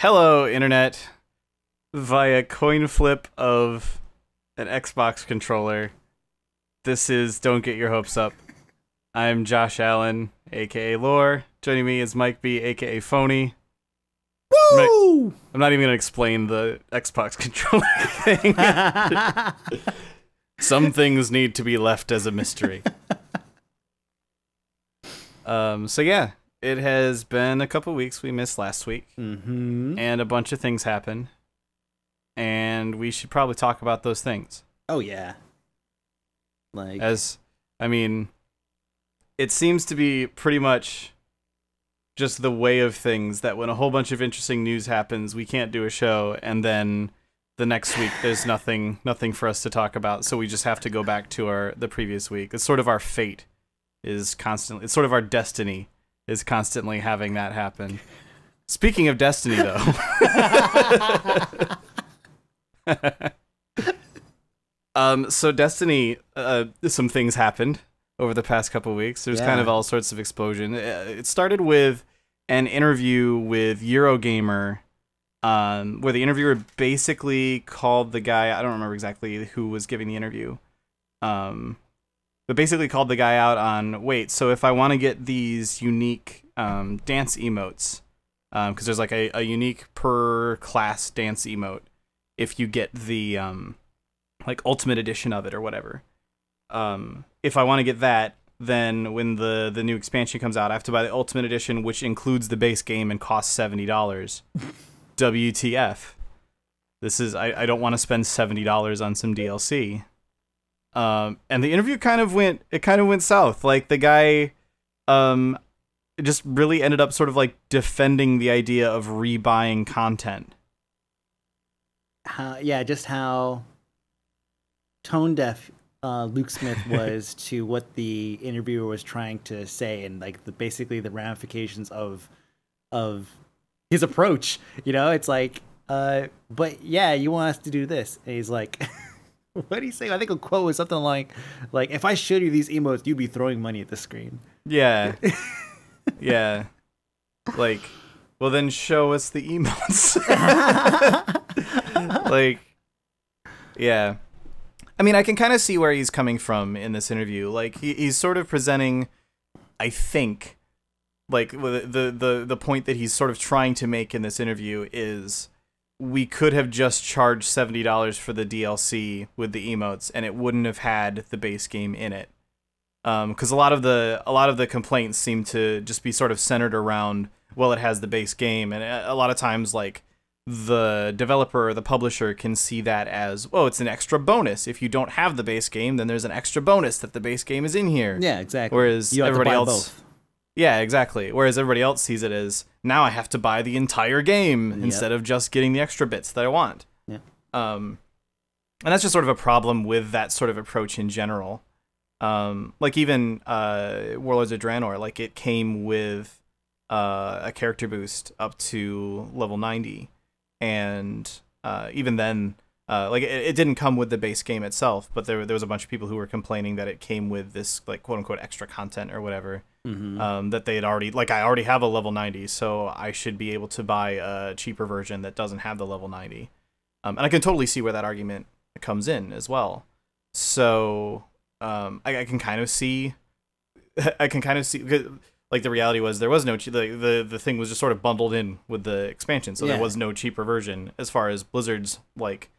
Hello, Internet. Via coin flip of an Xbox controller, this is Don't Get Your Hopes Up. I'm Josh Allen, aka Lore. Joining me is Mike B, aka Fony. Woo! I'm not even going to explain the Xbox controller thing. Some things need to be left as a mystery. So yeah, it has been a couple weeks. We missed last week. Mm-hmm. And a bunch of things happened. And we should probably talk about those things. Oh, yeah. Like, It seems to be pretty much just the way of things that when a whole bunch of interesting news happens, we can't do a show, and then the next week there's nothing for us to talk about, so we just have to go back to the previous week. It's sort of our fate it's sort of our destiny is constantly having that happen. Speaking of destiny, though. So Destiny, some things happened over the past couple of weeks. There's kind of all sorts of explosion. It started with an interview with Eurogamer, where the interviewer basically called the guy, I don't remember exactly who was giving the interview, but basically called the guy out on, wait, so if I want to get these unique dance emotes, because there's like a unique per class dance emote, if you get the like ultimate edition of it or whatever. If I want to get that, then when the new expansion comes out, I have to buy the ultimate edition, which includes the base game and costs $70. WTF. I don't want to spend $70 on some DLC. And the interview kind of went south. Like, the guy just really ended up sort of like defending the idea of rebuying content. Just how tone deaf Luke Smith was to what the interviewer was trying to say, and like basically the ramifications of his approach. You know, it's like, but yeah, you want us to do this, and he's like, what did he say? I think a quote was something like if I showed you these emotes, you'd be throwing money at the screen. Yeah, yeah, like, well then show us the emotes. Like, yeah. I mean, I can kind of see where he's coming from in this interview. Like, he's sort of presenting, I think, like, the point that he's sort of trying to make in this interview is we could have just charged $70 for the DLC with the emotes, and it wouldn't have had the base game in it. Because a lot of the complaints seem to just be sort of centered around, well, it has the base game, and a lot of times, like, the developer or the publisher can see that as, oh, it's an extra bonus. If you don't have the base game, then there's an extra bonus that the base game is in here. Yeah, exactly. Whereas you have everybody to buy else, both. Yeah, exactly. Whereas everybody else sees it as, now I have to buy the entire game instead of just getting the extra bits that I want. Yeah. And that's just sort of a problem with that sort of approach in general. Like even Warlords of Draenor, like it came with a character boost up to level 90. And even then, like it didn't come with the base game itself, but there was a bunch of people who were complaining that it came with this, like, quote unquote extra content or whatever. Mm-hmm. That they had already, like, I already have a level 90, so I should be able to buy a cheaper version that doesn't have the level 90. And I can totally see where that argument comes in as well. So I can kind of see, like, the reality was there was no the thing was just sort of bundled in with the expansion, so there was no cheaper version as far as Blizzard's, like,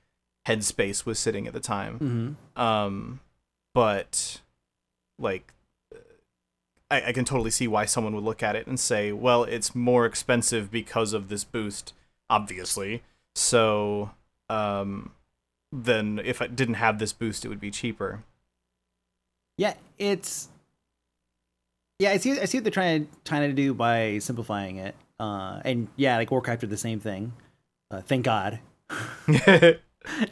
headspace was sitting at the time. Mm-hmm. But, like, I can totally see why someone would look at it and say, well, it's more expensive because of this boost, obviously. So then if I didn't have this boost, it would be cheaper. Yeah, I see what they're trying to do by simplifying it. And yeah, like Warcraft did the same thing. Thank God.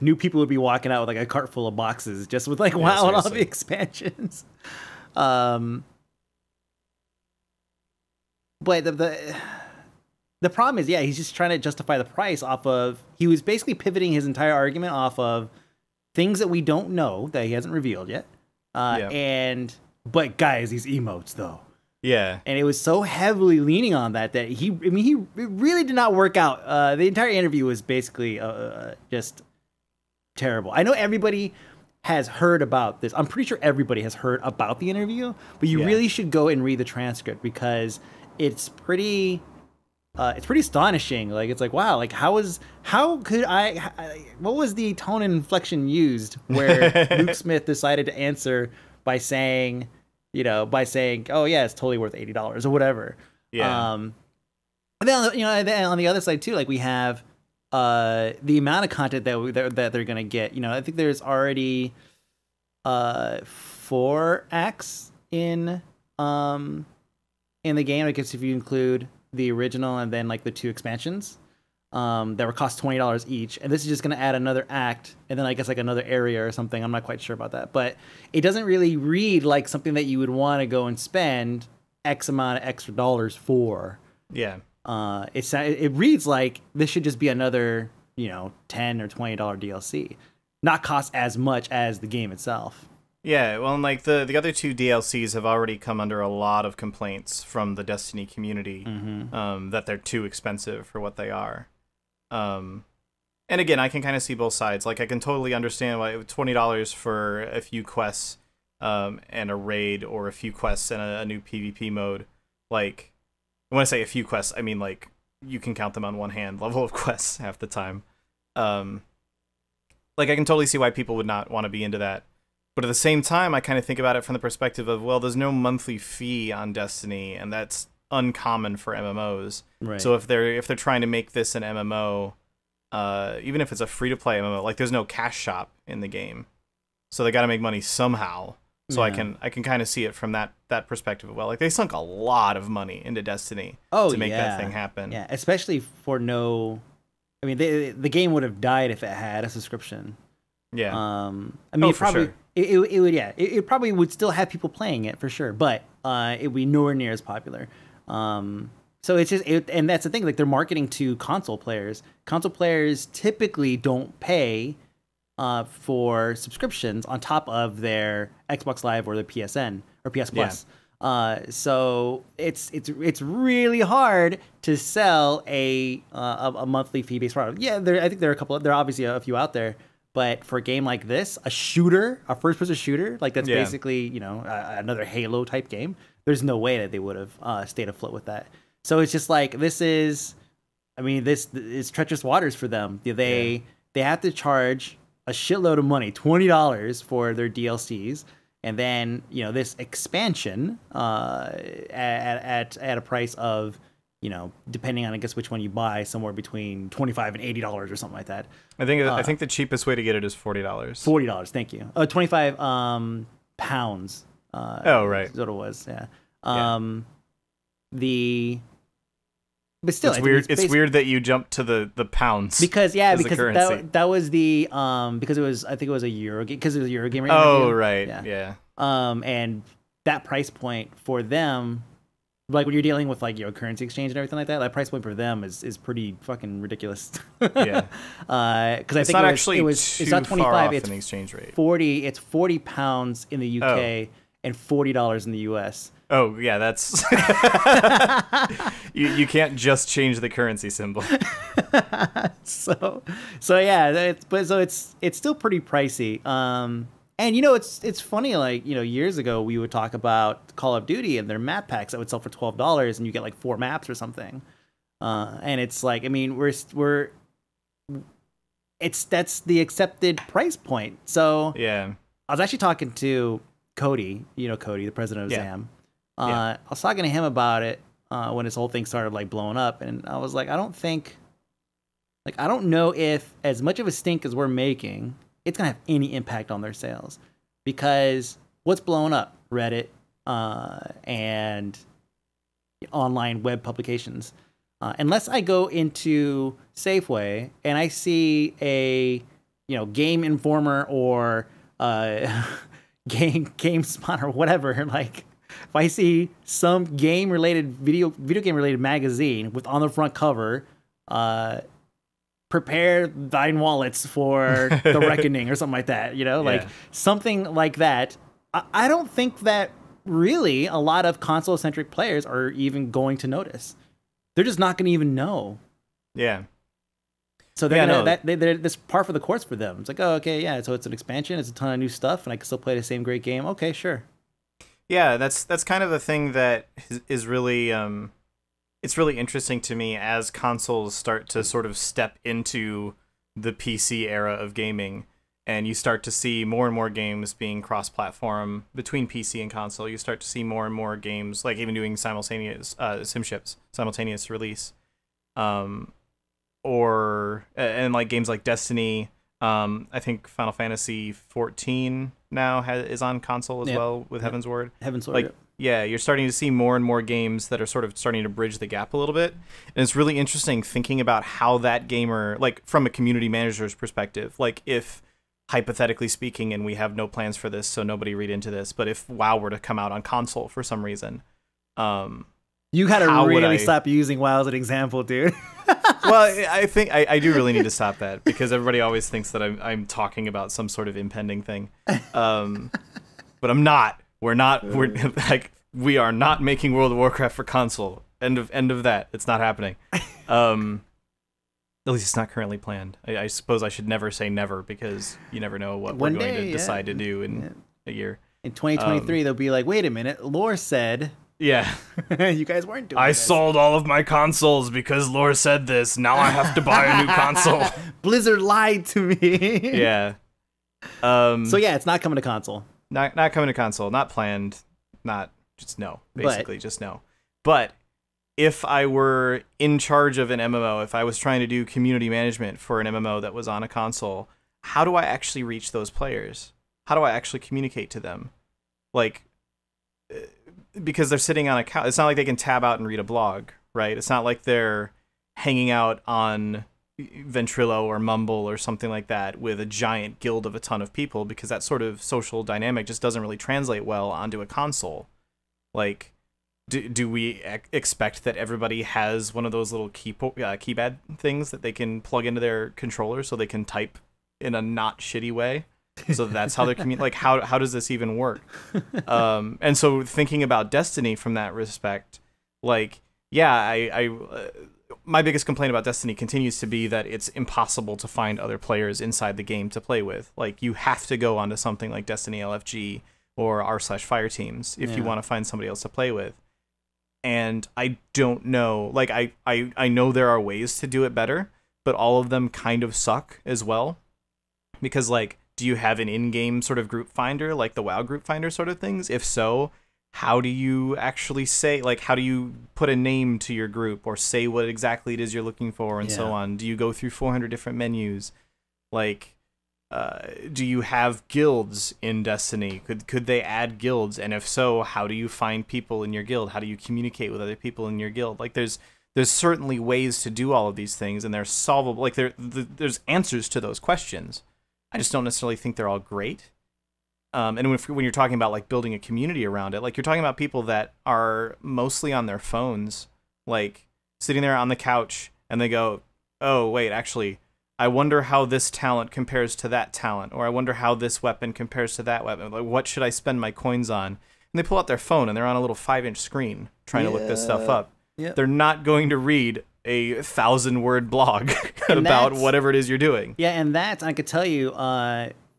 New people would be walking out with like a cart full of boxes just with like wow and all the expansions. But the problem is, he's just trying to justify the price off of, he was basically pivoting his entire argument off of things that we don't know that he hasn't revealed yet. But guys, these emotes though, Yeah. And it was so heavily leaning on that it really did not work out. The entire interview was basically just terrible. I know everybody has heard about this. I'm pretty sure everybody has heard about the interview, but you really should go and read the transcript because it's pretty astonishing. Like, it's like, wow, like what was the tone and inflection used where Luke Smith decided to answer by saying, oh yeah, it's totally worth $80 or whatever. Yeah. And then on the other side too, like we have the amount of content that they're gonna get. I think there's already 4 acts in the game. I guess if you include the original and then like the 2 expansions that were cost $20 each, and this is just going to add another act and then I guess like another area or something. I'm not quite sure about that, but it doesn't really read like something that you would want to go and spend X amount of extra dollars for. Yeah. It reads like this should just be another $10 or $20 DLC, not cost as much as the game itself. Yeah, well, and like the other 2 DLCs have already come under a lot of complaints from the Destiny community, that they're too expensive for what they are. And again, I can kind of see both sides. Like, I can totally understand why $20 for a few quests, and a raid, or a few quests and a new PvP mode. Like, when I say a few quests, I mean like you can count them on one hand level of quests half the time. Like, I can totally see why people would not want to be into that. But at the same time, I kind of think about it from the perspective of, well, there's no monthly fee on Destiny, and that's uncommon for MMOs. Right. So if they're trying to make this an MMO, even if it's a free-to-play MMO, like there's no cash shop in the game, so they got to make money somehow. So I can kind of see it from that perspective as well. Like, they sunk a lot of money into Destiny to make that thing happen. Yeah, especially for no. I mean, the game would have died if it had a subscription. Yeah. I mean, it probably sure. it would. Yeah, it probably would still have people playing it for sure, but it would be nowhere near as popular. So it's just, and that's the thing. Like, they're marketing to console players. Console players typically don't pay for subscriptions on top of their Xbox Live or their PSN or PS Plus. So it's really hard to sell a monthly fee based product. Yeah, I think there are obviously a few out there. But for a game like this, a first-person shooter, like that's basically, another Halo type game, there's no way that they would have stayed afloat with that. So it's just like, this is treacherous waters for them. They have to charge a shitload of money, $20 for their DLCs, and then this expansion at a price of, depending on I guess which one you buy, somewhere between $25 and $80 or something like that. I think the cheapest way to get it is $40. $40, thank you. 25 pounds. Oh, right. Is what it was. Yeah. But still, it's weird. It's weird that you jumped to the pounds because that was the because I think it was a Euro game because it was a Euro game. Oh, right. Yeah. And that price point for them, like when you're dealing with like currency exchange and everything like that price point for them is pretty fucking ridiculous. Yeah. Because I think it's not 25. It's an exchange rate. 40. It's 40 pounds in the UK and $40 in the US. Oh yeah, that's you can't just change the currency symbol. so yeah, it's still pretty pricey. And it's funny, like years ago we would talk about Call of Duty and their map packs that would sell for $12 and you get like 4 maps or something. And it's like, I mean, that's the accepted price point. So yeah, I was actually talking to Cody, Cody, the president of ZAM. I was talking to him about it when this whole thing started like blowing up, and I was like, I don't know if as much of a stink as we're making, it's gonna have any impact on their sales, because what's blowing up? Reddit and online web publications. Unless I go into Safeway and I see a Game Informer or GameSpot or whatever, like if I see some video game related magazine with on the front cover, prepare thine wallets for the reckoning or something like that, like something like that, I don't think that really a lot of console-centric players are even going to notice. They're just not going to even know. Yeah. So they're they're this par for the course for them. It's like, oh, okay, yeah. So it's an expansion. It's a ton of new stuff, and I can still play the same great game. Okay, sure. Yeah, that's kind of the thing that is really it's really interesting to me as consoles start to sort of step into the PC era of gaming, and you start to see more and more games being cross-platform between PC and console. You start to see more and more games like even doing simultaneous simultaneous release. And like games like Destiny, I think Final Fantasy 14 now is on console as well with Heaven's Ward. Heaven's Ward. Like, yeah, you're starting to see more and more games that are sort of starting to bridge the gap a little bit. And it's really interesting thinking about how that gamer, like from a community manager's perspective, like if hypothetically speaking, and we have no plans for this, so nobody read into this, but if WoW were to come out on console for some reason, you gotta really stop using WoW as an example, dude. Well, I think I do really need to stop that because everybody always thinks that I'm talking about some sort of impending thing, but I'm not. We're not. We're like we are not making World of Warcraft for console. End of that. It's not happening. At least it's not currently planned. I suppose I should never say never because you never know what we're going to decide to do in a year. In 2023, they'll be like, wait a minute, lore said. Yeah. You guys weren't doing this. I sold all of my consoles because lore said this. Now I have to buy a new console. Blizzard lied to me. Yeah. So yeah, it's not coming to console. Not coming to console. Not planned. Not just no. Basically, just no. But if I were in charge of an MMO, if I was trying to do community management for an MMO that was on a console, how do I actually reach those players? How do I actually communicate to them? Like, because they're sitting on a couch. It's not like they can tab out and read a blog, right? It's not like they're hanging out on Ventrilo or Mumble or something like that with a giant guild of a ton of people, because that sort of social dynamic just doesn't really translate well onto a console. Like, do we expect that everybody has one of those little keypad things that they can plug into their controller so they can type in a not shitty way? So that's how they're like how does this even work? And so thinking about Destiny from that respect, like, yeah, I my biggest complaint about Destiny continues to be that it's impossible to find other players inside the game to play with. Like, you have to go onto something like Destiny LFG or r/Fireteams if you want to find somebody else to play with. And I don't know, like, I know there are ways to do it better, but all of them kind of suck as well. Because, like, do you have an in-game sort of group finder, like the WoW group finder sort of things? If so, how do you actually say, like, how do you put a name to your group or say what exactly it is you're looking for and so on? Do you go through 400 different menus? Like, do you have guilds in Destiny? Could they add guilds? And if so, how do you find people in your guild? How do you communicate with other people in your guild? Like, there's certainly ways to do all of these things, and they're solvable. Like, there's answers to those questions. I just don't necessarily think they're all great. And when you're talking about, like, building a community around it, like, you're talking about people that are mostly on their phones, like, sitting there on the couch, and they go, oh, wait, actually, I wonder how this talent compares to that talent, or I wonder how this weapon compares to that weapon. Like, what should I spend my coins on? And they pull out their phone, and they're on a little 5-inch screen trying to look this stuff up. Yep. They're not going to read a 1,000-word blog about whatever it is you're doing. Yeah, and I could tell you,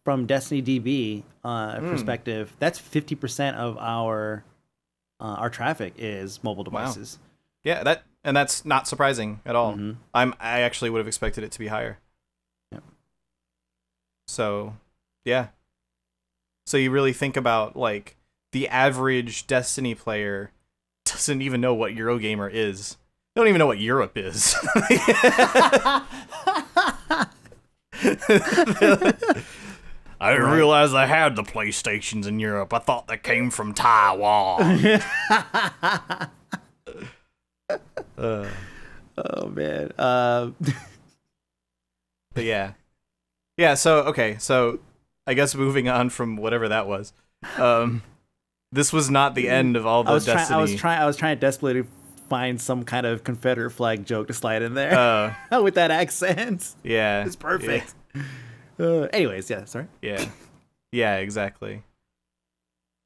from Destiny DB perspective, that's 50% of our traffic is mobile devices. Wow. Yeah, that's not surprising at all. Mm-hmm. I actually would have expected it to be higher. Yep. So, yeah. So you really think about, like, the average Destiny player doesn't even know what Eurogamer is. They don't even know what Europe is. I didn't realize I had the PlayStations in Europe. I thought they came from Taiwan. Oh, man. But yeah. Yeah, so I guess moving on from whatever that was. This was not the end of all the Destiny. I was trying desperately to find some kind of Confederate flag joke to slide in there with that accent. Yeah. It's perfect. Anyways, yeah, sorry. Yeah. Yeah, exactly.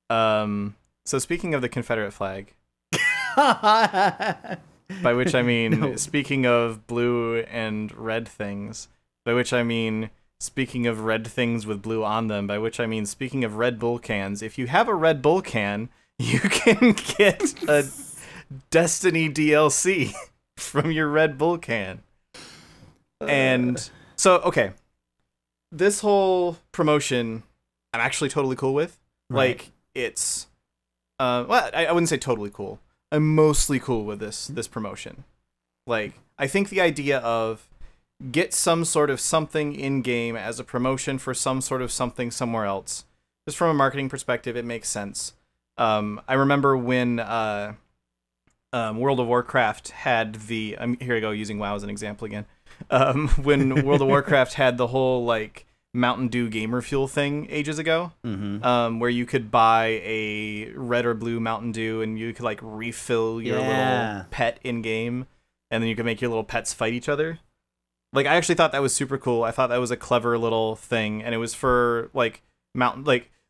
So So speaking of the Confederate flag, by which I mean speaking of blue and red things, by which I mean speaking of red things with blue on them, by which I mean speaking of Red Bull cans, if you have a Red Bull can, you can get a Destiny DLC from your Red Bull can. And so, okay, this whole promotion, I'm actually totally cool with. Right. Like, it's, well, I wouldn't say totally cool. I'm mostly cool with this promotion. Like, I think the idea of get some sort of something in game as a promotion for some sort of something somewhere else. Just from a marketing perspective, it makes sense. I remember when World of Warcraft had the here I go using WoW as an example again. When World of Warcraft had the whole like Mountain Dew gamer fuel thing ages ago, where you could buy a red or blue Mountain Dew and you could like refill your little pet in game, and then you could make your little pets fight each other. Like, I actually thought that was super cool. I thought that was a clever little thing, and it was for like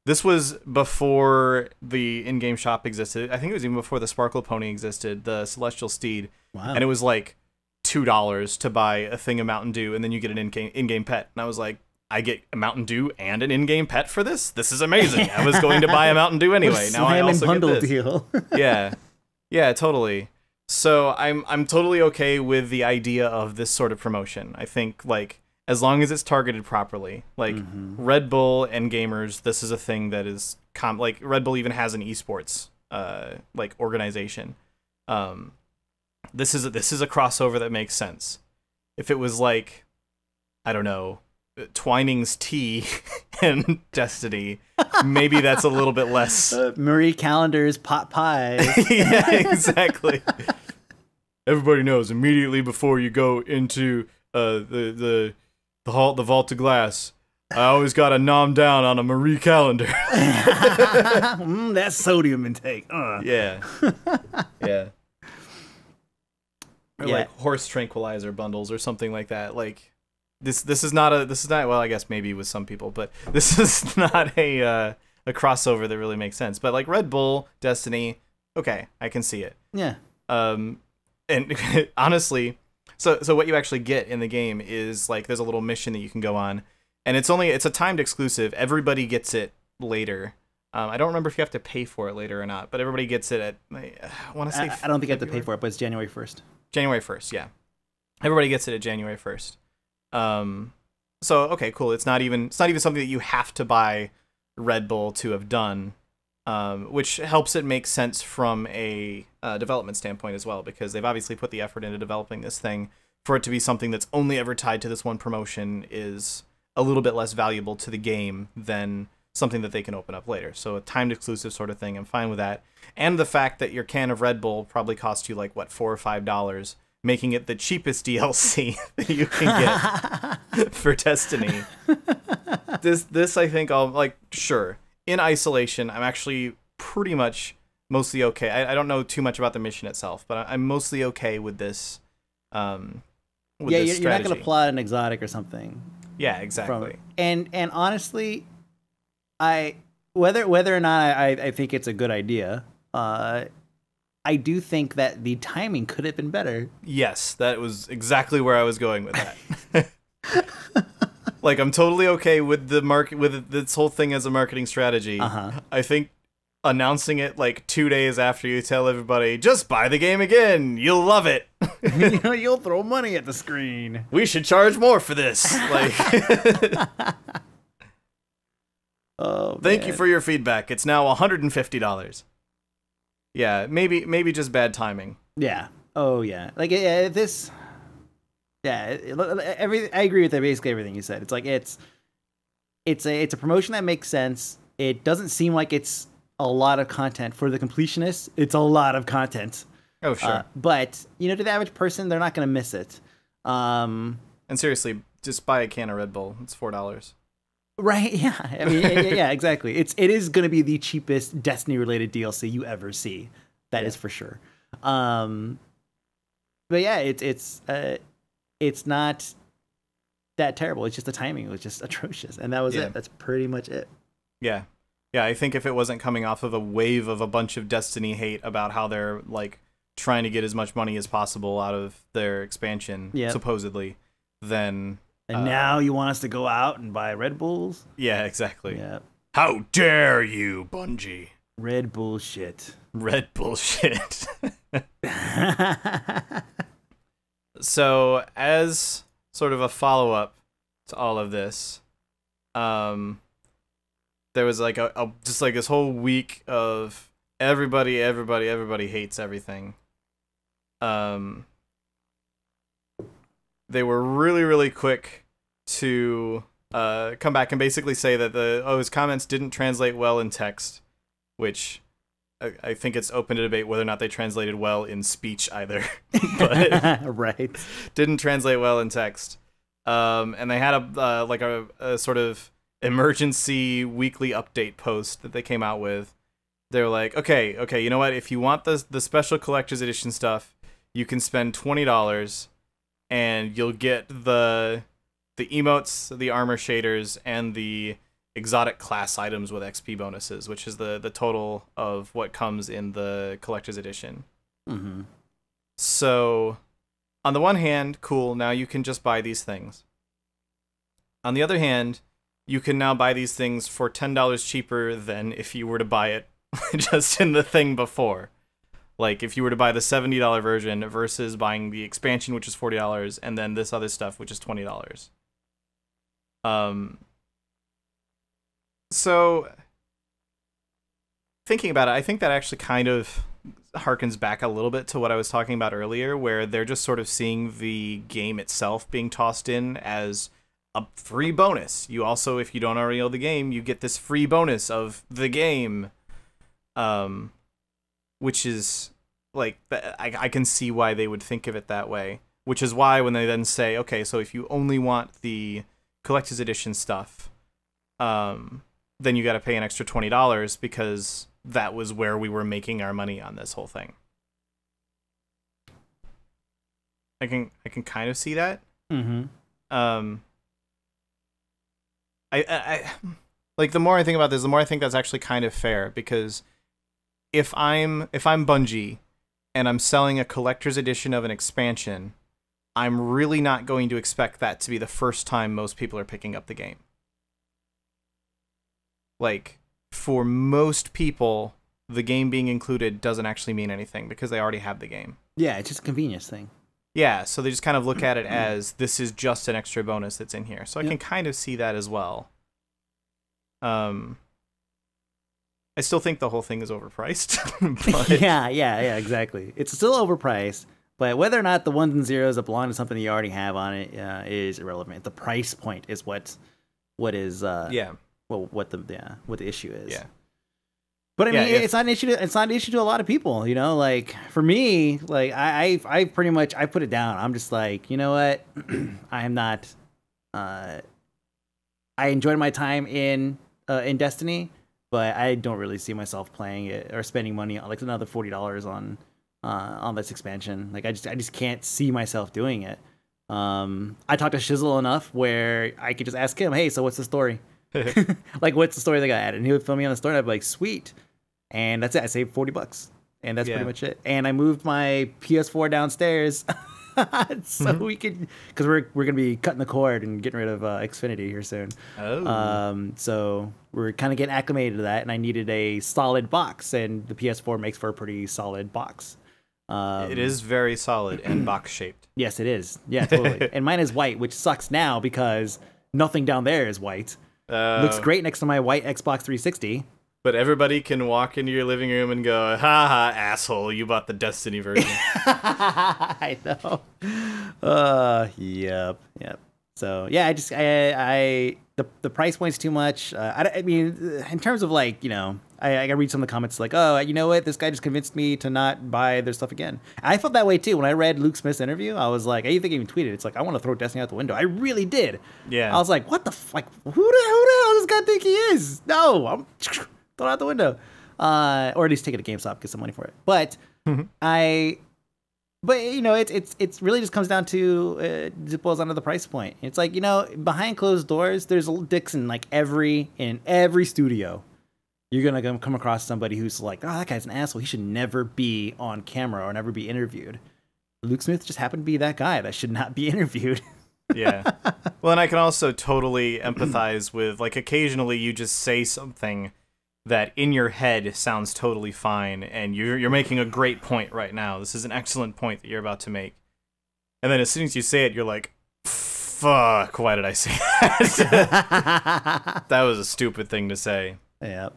this was before the in-game shop existed. I think it was even before the Sparkle Pony existed, the Celestial Steed. Wow. And it was like $2 to buy a thing of Mountain Dew, and then you get an in-game pet. And I was like, I get a Mountain Dew and an in-game pet for this? This is amazing. I was going to buy a Mountain Dew anyway. Now I also get this. Deal. Yeah, totally. So I'm totally okay with the idea of this sort of promotion. I think like as long as it's targeted properly, like Red Bull and gamers, this is a thing that is like Red Bull even has an esports like organization. This is a crossover that makes sense. If it was like, I don't know, Twining's Tea and Destiny, maybe that's a little bit less. Marie Callender's pot pie. Yeah, exactly. Everybody knows immediately before you go into the vault of glass, I always got to nom down on a Marie Callender. That sodium intake. Yeah. Or like horse tranquilizer bundles or something like that. Like this is not well, I guess maybe with some people, but this is not a crossover that really makes sense. But like Red Bull, Destiny, okay, I can see it. Yeah. And honestly, so what you actually get in the game is like there's a little mission that you can go on, and it's a timed exclusive. Everybody gets it later. I don't remember if you have to pay for it later or not, but everybody gets it at I want to say I don't think you have to pay for it, but it's January 1st. January 1st, yeah. Everybody gets it at January 1st. So okay, cool. It's not even something that you have to buy Red Bull to have done, which helps it make sense from a development standpoint as well, because they've obviously put the effort into developing this thing. For it to be something that's only ever tied to this one promotion is a little bit less valuable to the game than something that they can open up later. So a timed exclusive sort of thing, I'm fine with that. And the fact that your can of Red Bull probably cost you like what, $4 or $5, making it the cheapest DLC that you can get for Destiny. This I think I'll like, sure. In isolation, I'm actually pretty much mostly okay. I don't know too much about the mission itself, but I'm mostly okay with this. This you're not going to plot an exotic or something. Yeah, exactly. And honestly, whether or not I think it's a good idea, I do think that the timing could have been better. Yes, that was exactly where I was going with that. Like, I'm totally okay with with this whole thing as a marketing strategy. I think announcing it like 2 days after you tell everybody, just buy the game again, you'll love it. You'll throw money at the screen. We should charge more for this. Like, thank you for your feedback. It's now $150. Yeah, maybe just bad timing. Yeah. Oh yeah. Like this. Yeah. I agree with basically everything you said. It's like it's a promotion that makes sense. It doesn't seem like it's a lot of content for the completionists. It's a lot of content. Oh sure. But to the average person, they're not going to miss it. And seriously, just buy a can of Red Bull. It's $4. Right, yeah. I mean, yeah, exactly. It is going to be the cheapest Destiny-related DLC you ever see. That is for sure. But yeah, it's not that terrible. It's just the timing was just atrocious, and that was it. That's pretty much it. Yeah. Yeah, I think if it wasn't coming off of a wave of a bunch of Destiny hate about how they're like trying to get as much money as possible out of their expansion, supposedly, then and now you want us to go out and buy Red Bulls? Yeah, exactly. Yeah. How dare you, Bungie? Red bullshit. Red bullshit. So, as sort of a follow-up to all of this, there was like a just like this whole week of everybody hates everything. They were really quick to come back and basically say that his comments didn't translate well in text, which I think it's open to debate whether or not they translated well in speech either. But right, didn't translate well in text. And they had a sort of emergency weekly update post that they came out with. They're like, okay, you know what? If you want the special collector's edition stuff, you can spend $20, and you'll get the emotes, the armor shaders, and the exotic class items with XP bonuses, which is the total of what comes in the collector's edition. Mm-hmm. So, on the one hand, cool, now you can just buy these things. On the other hand, you can now buy these things for $10 cheaper than if you were to buy it just in the thing before. Like, if you were to buy the $70 version versus buying the expansion, which is $40, and then this other stuff, which is $20. So, thinking about it, I think that actually kind of harkens back a little bit to what I was talking about earlier, where they're just sort of seeing the game itself being tossed in as a free bonus. You also, if you don't already know the game, you get this free bonus of the game, which is like, I can see why they would think of it that way, which is why when they then say, okay, so if you only want the collector's edition stuff, then you got to pay an extra $20 because that was where we were making our money on this whole thing. I can kind of see that. Mm-hmm. I like, the more I think about this, the more I think that's actually kind of fair, because if I'm Bungie and I'm selling a collector's edition of an expansion, I'm really not going to expect that to be the first time most people are picking up the game. Like, for most people, the game being included doesn't actually mean anything because they already have the game. Yeah, it's just a convenience thing. Yeah, so they just kind of look at it as, this is just an extra bonus that's in here. So I can kind of see that as well. I still think the whole thing is overpriced. But yeah, exactly. It's still overpriced, but whether or not the ones and zeros that belong to something you already have on it is irrelevant. The price point is what is what the issue is. Yeah. But I mean, it's not an issue. It's not an issue to a lot of people, you know. Like, for me, like I pretty much put it down. I'm just like, you know what, I am not. I enjoyed my time in Destiny, but I don't really see myself playing it or spending money on like another $40 on this expansion. Like, I just can't see myself doing it. I talked to Shizzle enough where I could just ask him, hey, so what's the story? Like, what's the story they got added? And he would fill me on the story, and I'd be like, sweet. And that's it. I saved $40, and that's pretty much it. And I moved my PS4 downstairs so we could, because we're gonna be cutting the cord and getting rid of Xfinity here soon. So we're kind of getting acclimated to that, and I needed a solid box, and the PS4 makes for a pretty solid box. It is very solid and box shaped. Yes, it is. Yeah, totally. And mine is white, which sucks now because nothing down there is white. Looks great next to my white Xbox 360. But everybody can walk into your living room and go, ha ha, asshole, you bought the Destiny version. I know. Yep. So yeah, the price point's too much. I mean, in terms of, like, you know, I read some of the comments like, oh, you know what, this guy just convinced me to not buy their stuff again. I felt that way too when I read Luke Smith's interview. I was like, I think I even tweeted, it's like, I want to throw Destiny out the window. I really did. Yeah. I was like, what the who the hell does this guy think he is? No, I'm throw it out the window, or at least take it to GameStop, get some money for it. But but you know, it's really just comes down to it boils down to the price point. It's like, you know, behind closed doors, there's little dicks in like every studio. you're gonna come across somebody who's like, oh, that guy's an asshole. He should never be on camera or never be interviewed. Luke Smith just happened to be that guy that should not be interviewed. Yeah. Well, and I can also totally empathize with, like, occasionally you just say something that in your head sounds totally fine, and you're making a great point right now. This is an excellent point that you're about to make. And then as soon as you say it, you're like, fuck, why did I say that? That was a stupid thing to say. Yep.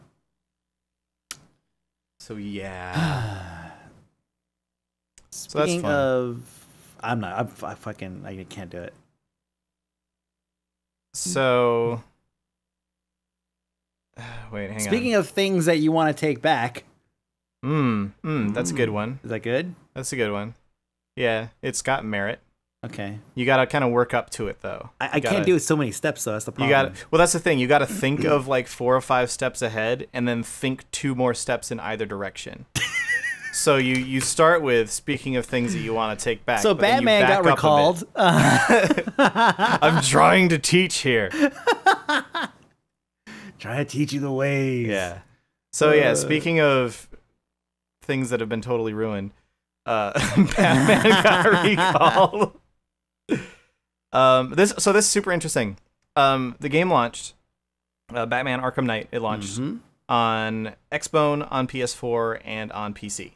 So, yeah. Speaking of... I can't do it. So... Wait, hang on. Speaking of things that you want to take back... That's a good one. Is that good? That's a good one. Yeah, it's got merit. Okay. You gotta kind of work up to it, though. I can't do it so many steps, though. That's the problem. Well, that's the thing. You gotta think of like 4 or 5 steps ahead, and then think 2 more steps in either direction. So you start with, speaking of things that you want to take back. So Batman got recalled. I'm trying to teach here. Try to teach you the ways. Yeah. So yeah, speaking of things that have been totally ruined, Batman got recalled. This is super interesting. The game launched, Batman Arkham Knight. It launched on Xbone, on PS4, and on PC.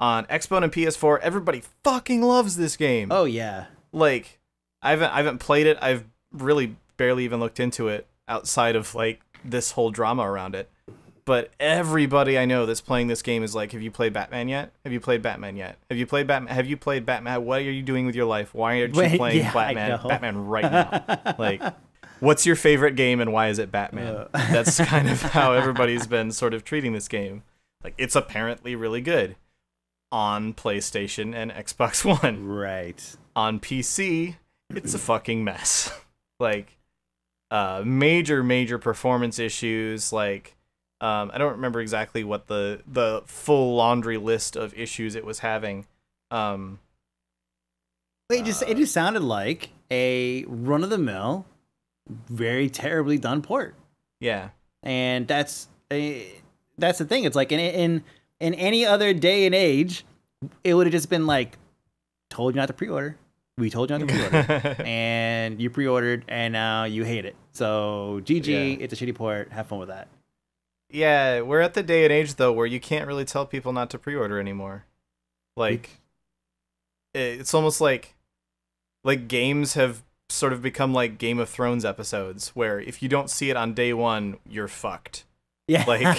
On Xbone and PS4, everybody fucking loves this game. Oh yeah. Like, I haven't played it. I've really barely even looked into it outside of like this whole drama around it. But everybody I know that's playing this game is like, have you played Batman yet? Have you played Batman yet? Have you played Batman? Have you played Batman? What are you doing with your life? Why aren't you playing Batman right now? Like, what's your favorite game and why is it Batman? That's kind of how everybody's been sort of treating this game. Like, it's apparently really good on PlayStation and Xbox One. Right. On PC, it's a fucking mess. Like, major performance issues, like, I don't remember exactly what the full laundry list of issues it was having. It just sounded like a run-of-the-mill, very terribly done port. Yeah, and that's the thing. It's like in any other day and age, it would have just been like, told you not to pre-order. We told you not to pre-order, and you pre-ordered, and now you hate it. So GG, It's a shitty port. Have fun with that. Yeah, we're at the day and age, though, where you can't really tell people not to pre-order anymore. Like, it's almost like games have sort of become like Game of Thrones episodes, where if you don't see it on day one, you're fucked. Yeah. Like,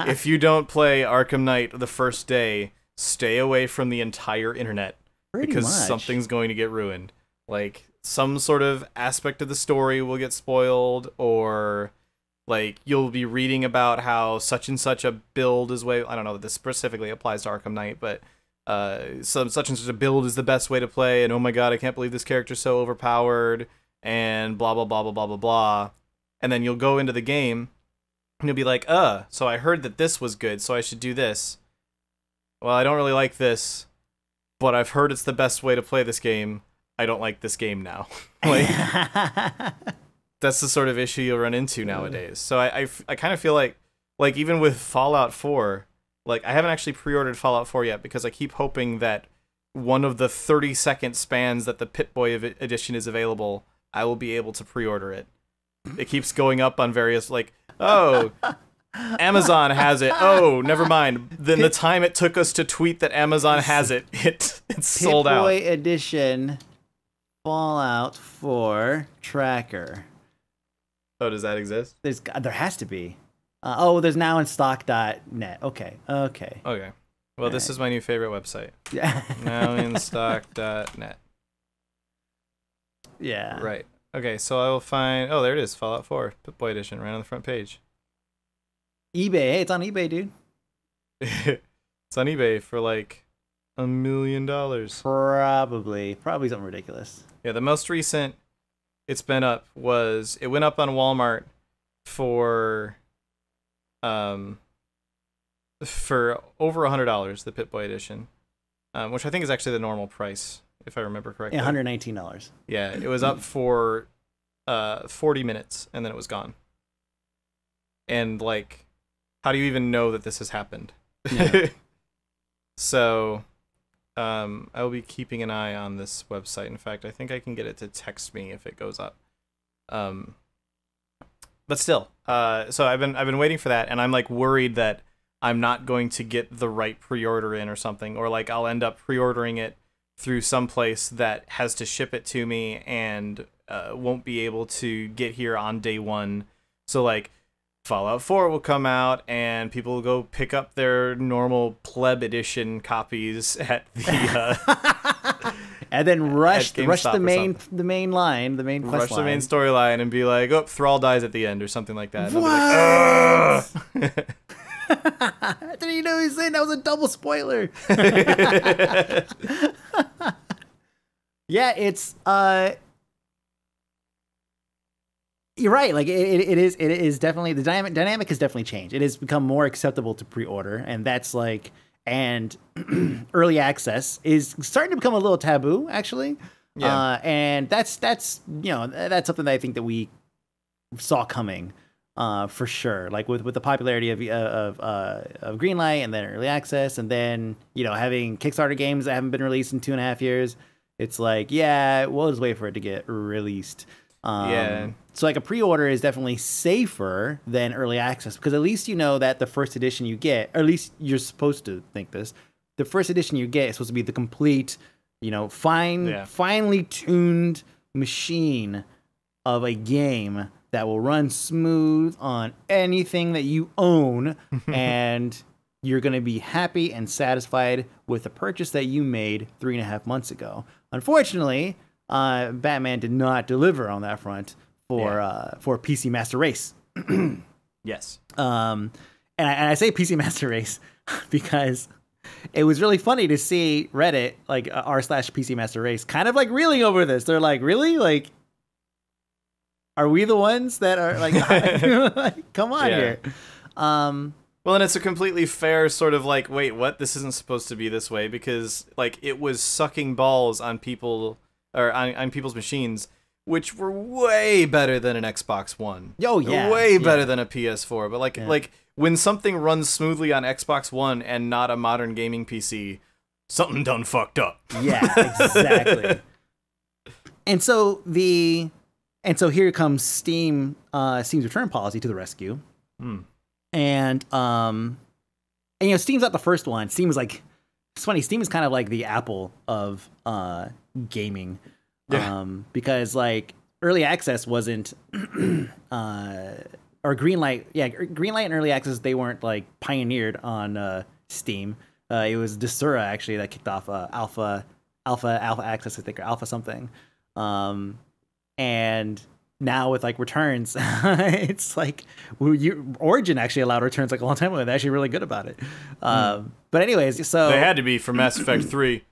if you don't play Arkham Knight the first day, stay away from the entire internet. Because something's going to get ruined. Like, some sort of aspect of the story will get spoiled, or... like, you'll be reading about how such and such a build is way... I don't know that this specifically applies to Arkham Knight, but such and such a build is the best way to play, and oh my god, I can't believe this character's so overpowered, and blah, blah, blah, blah, blah, blah, blah. And then you'll go into the game, and you'll be like, so I heard that this was good, so I should do this. Well, I don't really like this, but I've heard it's the best way to play this game. I don't like this game now. Like... that's the sort of issue you'll run into nowadays. So I kind of feel like even with Fallout 4, like, I haven't actually pre-ordered Fallout 4 yet because I keep hoping that one of the 30-second spans that the Pip-Boy edition is available, I will be able to pre-order it. It keeps going up on various, like, oh, Amazon has it. Oh, never mind. Then the time it took us to tweet that Amazon has it, it's sold out. Pip-Boy edition Fallout 4 tracker. Oh, does that exist? There has to be. There's now in stock.net. Okay. Well, this is my new favorite website. Yeah. Now in stock.net. Yeah. Right. Okay, so I will find... oh, there it is. Fallout 4. Pip-Boy edition, right on the front page. eBay. Hey, it's on eBay, dude. It's on eBay for like $1 million. Probably something ridiculous. Yeah, the most recent it's been up was... it went up on Walmart for over $100, the Pip-Boy edition, which I think is actually the normal price, if I remember correctly. Yeah, $119. Yeah, it was up for 40 minutes, and then it was gone. And, like, how do you even know that this has happened? Yeah. So, I will be keeping an eye on this website. In fact, I think I can get it to text me if it goes up. But still, so I've been waiting for that, and I'm like worried that I'm not going to get the right pre-order in or something, or like I'll end up pre-ordering it through some place that has to ship it to me and won't be able to get here on day one. So like Fallout 4 will come out and people will go pick up their normal pleb edition copies at the and then rush the main line, the main quest rush line. the main storyline and be like, oh, Thrall dies at the end or something like that. And what? I'll be like, I didn't even know he was saying that was a double spoiler. Yeah, it's you're right. Like it is definitely the dynamic has definitely changed. It has become more acceptable to pre-order, and that's like and early access is starting to become a little taboo, actually. Yeah. And that's that's something that I think that we saw coming. For sure, like with the popularity of Greenlight and then early access, and then having Kickstarter games that haven't been released in 2.5 years, it's like we'll just wait for it to get released. So like a pre-order is definitely safer than early access because at least you know that the first edition you get, or at least you're supposed to think this, the first edition you get is supposed to be the complete, finely tuned machine of a game that will run smooth on anything that you own, and you're going to be happy and satisfied with the purchase that you made 3.5 months ago. Unfortunately, Batman did not deliver on that front for PC Master Race. Yes. And I say PC Master Race because it was really funny to see Reddit, like r/PC Master Race, kind of like reeling over this. They're like, really? Like, are we the ones that are like, come on here? Well, and it's a completely fair sort of like, wait, what? This isn't supposed to be this way, because like it was sucking balls on people or on people's machines, which were way better than an Xbox One. Oh yeah, way better than a PS4. But like when something runs smoothly on Xbox One and not a modern gaming PC, something done fucked up. Yeah, exactly. And so here comes Steam's return policy to the rescue. And Steam's not the first one. Steam is like, it's funny, Steam is kind of like the Apple of gaming. Because like early access wasn't or Greenlight and early access, they weren't like pioneered on Steam. It was Desura actually that kicked off alpha access, I think, or alpha something. And now with like returns, it's like Origin actually allowed returns like a long time ago. They're actually really good about it. But anyways, so they had to be for Mass Effect 3.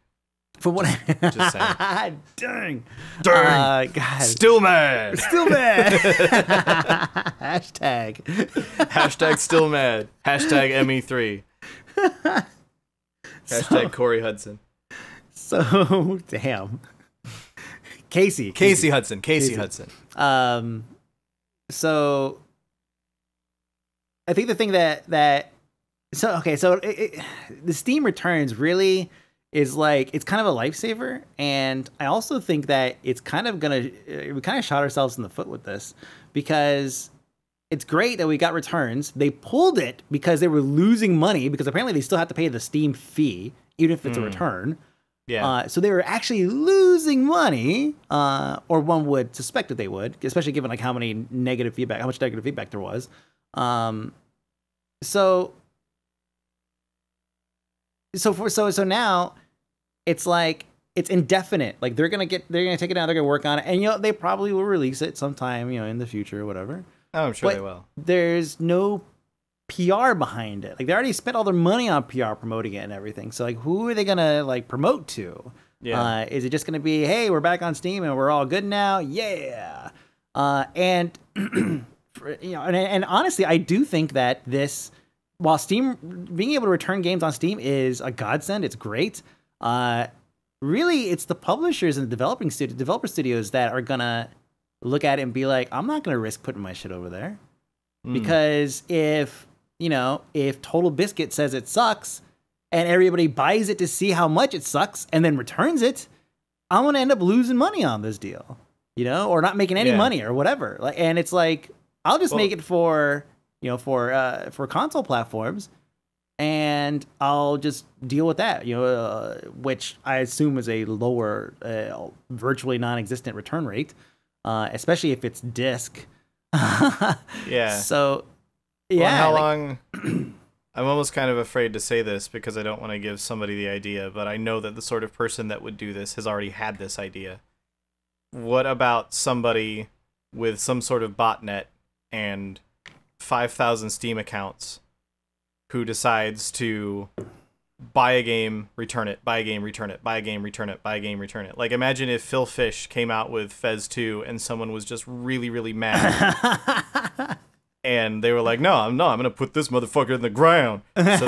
For what? Just saying. Dang. God. Still mad. Hashtag still mad. Hashtag ME3. Hashtag Corey Hudson. So damn. Casey Hudson. So I think the thing the Steam returns really is like, it's kind of a lifesaver. And I also think that it's kind of we kind of shot ourselves in the foot with this, because it's great that we got returns. They pulled it because they were losing money, because apparently they still have to pay the Steam fee, even if it's a return. Yeah. So they were actually losing money, or one would suspect that they would, especially given like how much negative feedback there was. So now it's like it's indefinite. Like they're gonna take it down, they're gonna work on it, and they probably will release it sometime, in the future or whatever. Oh, I'm sure they will. There's no PR behind it. Like they already spent all their money on PR promoting it and everything. So like, who are they gonna like promote to? Yeah. Is it just gonna be, hey, we're back on Steam and we're all good now? Yeah. And and honestly, I do think that this, while Steam being able to return games on Steam is a godsend, it's great. Really, it's the publishers and the developer studios that are gonna look at it and be like, I'm not gonna risk putting my shit over there, because if if Total Biscuit says it sucks and everybody buys it to see how much it sucks and then returns it, I'm going to end up losing money on this deal, or not making any money or whatever. And it's like, I'll just make it for console platforms, and I'll just deal with that, which I assume is a lower, virtually non-existent return rate, especially if it's disc. Yeah. So, yeah. Well, how long? I'm almost kind of afraid to say this because I don't want to give somebody the idea, but I know that the sort of person that would do this has already had this idea. What about somebody with some sort of botnet and 5,000 Steam accounts who decides to buy a game, return it, buy a game, return it, buy a game, return it, buy a game, return it? Like, imagine if Phil Fish came out with Fez 2 and someone was just really, really mad. And they were like, no, I'm going to put this motherfucker in the ground. So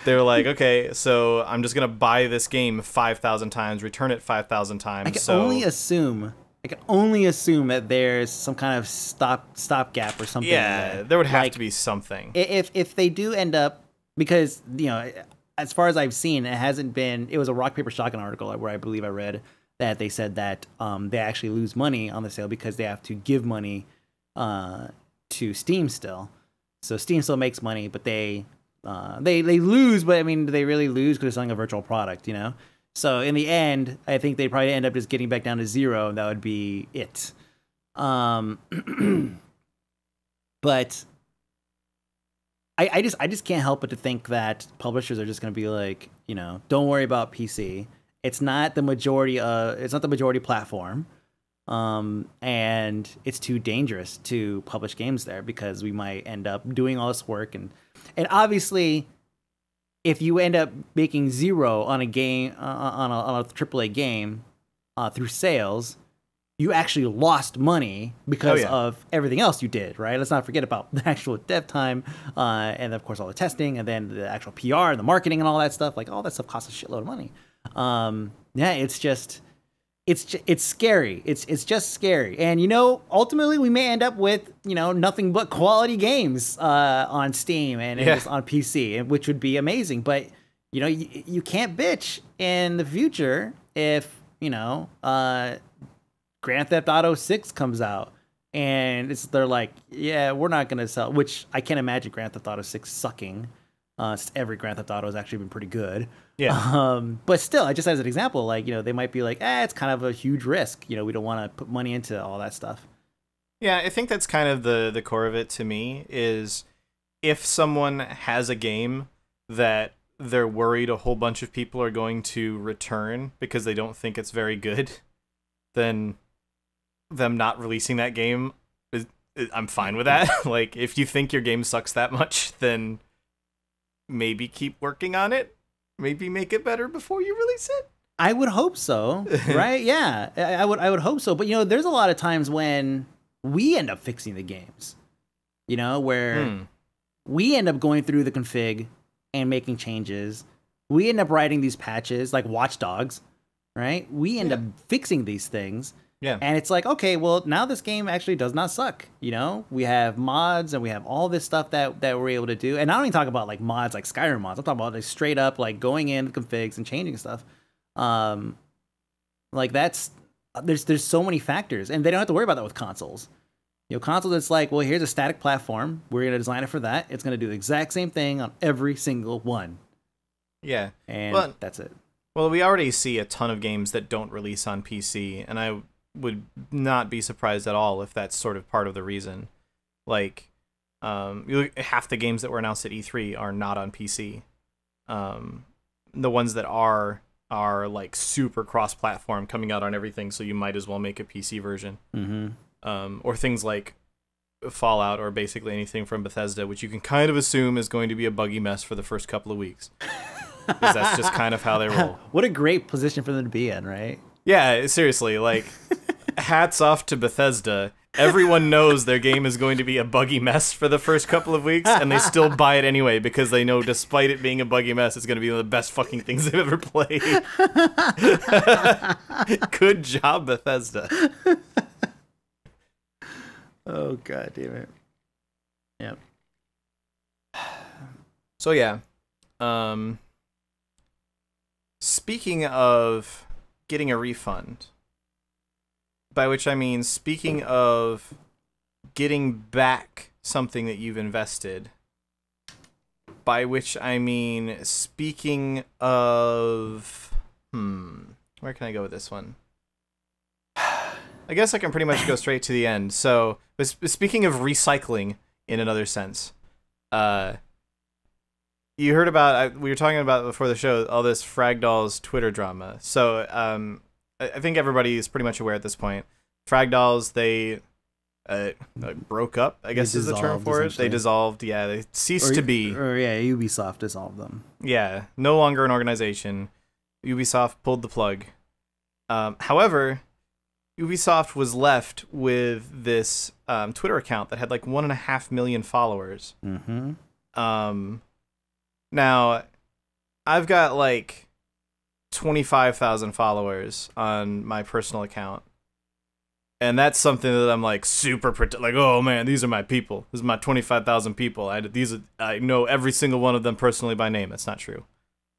they were like, okay, so I'm just going to buy this game 5,000 times, return it 5,000 times. I can only assume that there's some kind of stopgap or something. Yeah, there would have to be something. If they do end up, because, as far as I've seen, it was a Rock Paper Shotgun article where I believe I read that they said that they actually lose money on the sale because they have to give money to Steam still. So Steam still makes money, but they lose, but I mean, do they really lose because they're selling a virtual product, So in the end, I think they probably end up just getting back down to zero, and that would be it. But I just can't help but to think that publishers are just going to be like, don't worry about PC. It's not the majority platform. And it's too dangerous to publish games there because we might end up doing all this work, and obviously if you end up making zero on a game, on a AAA game, through sales, you actually lost money because of everything else you did, right? Let's not forget about the actual dev time, and of course all the testing, and then the actual PR and the marketing and all that stuff. Like, all that stuff costs a shitload of money. It's scary. It's just scary. And, ultimately we may end up with, nothing but quality games on Steam and just on PC, which would be amazing. But, you can't bitch in the future if, Grand Theft Auto 6 comes out and they're like, yeah, we're not going to sell, which I can't imagine Grand Theft Auto 6 sucking. Every Grand Theft Auto has actually been pretty good. Yeah. But still, just as an example, like, they might be like, it's kind of a huge risk. We don't want to put money into all that stuff. Yeah, I think that's kind of the core of it to me, is if someone has a game that they're worried a whole bunch of people are going to return because they don't think it's very good, then them not releasing that game, I'm fine with that. Like, if you think your game sucks that much, then maybe keep working on it. Maybe make it better before you release it. I would hope so, right? Yeah, I would hope so. But there's a lot of times when we end up fixing the games, where we end up going through the config and making changes. We end up writing these patches, like Watch Dogs, right? We end up fixing these things. Yeah. And it's like, okay, well, now this game actually does not suck. We have mods and we have all this stuff that we're able to do. And I don't even talk about like mods, like Skyrim mods. I'm talking about like straight up like going in configs and changing stuff. Like there's so many factors, and they don't have to worry about that with consoles. Consoles, it's like, well, here's a static platform. We're going to design it for that. It's going to do the exact same thing on every single one. Yeah. And that's it. Well, we already see a ton of games that don't release on PC, and I would not be surprised at all if that's sort of part of the reason. Like, half the games that were announced at E3 are not on PC. The ones that are like super cross-platform, coming out on everything, so you might as well make a PC version. Mm-hmm. Or things like Fallout, or basically anything from Bethesda, which you can kind of assume is going to be a buggy mess for the first couple of weeks. Because that's just kind of how they roll. What a great position for them to be in, right? Yeah, seriously, like, hats off to Bethesda. Everyone knows their game is going to be a buggy mess for the first couple of weeks, and they still buy it anyway because they know, despite it being a buggy mess, it's going to be one of the best fucking things they've ever played. Good job, Bethesda. Oh, God damn it. Yep. So yeah, um, speaking of getting a refund, by which I mean speaking of getting back something that you've invested, by which I mean speaking of, where can I go with this one? I guess I can pretty much go straight to the end. So, but speaking of recycling in another sense, you heard about, we were talking about before the show, all this Fragdolls Twitter drama. So, I think everybody is pretty much aware at this point. Fragdolls, they broke up, I guess is the term for it. They dissolved, yeah. They ceased to be. Or yeah, Ubisoft dissolved them. Yeah, no longer an organization. Ubisoft pulled the plug. However, Ubisoft was left with this Twitter account that had like 1.5 million followers. Now, I've got like 25,000 followers on my personal account. And that's something that I'm like super like, oh man, these are my people. This is my 25,000 people. I know every single one of them personally by name. That's not true.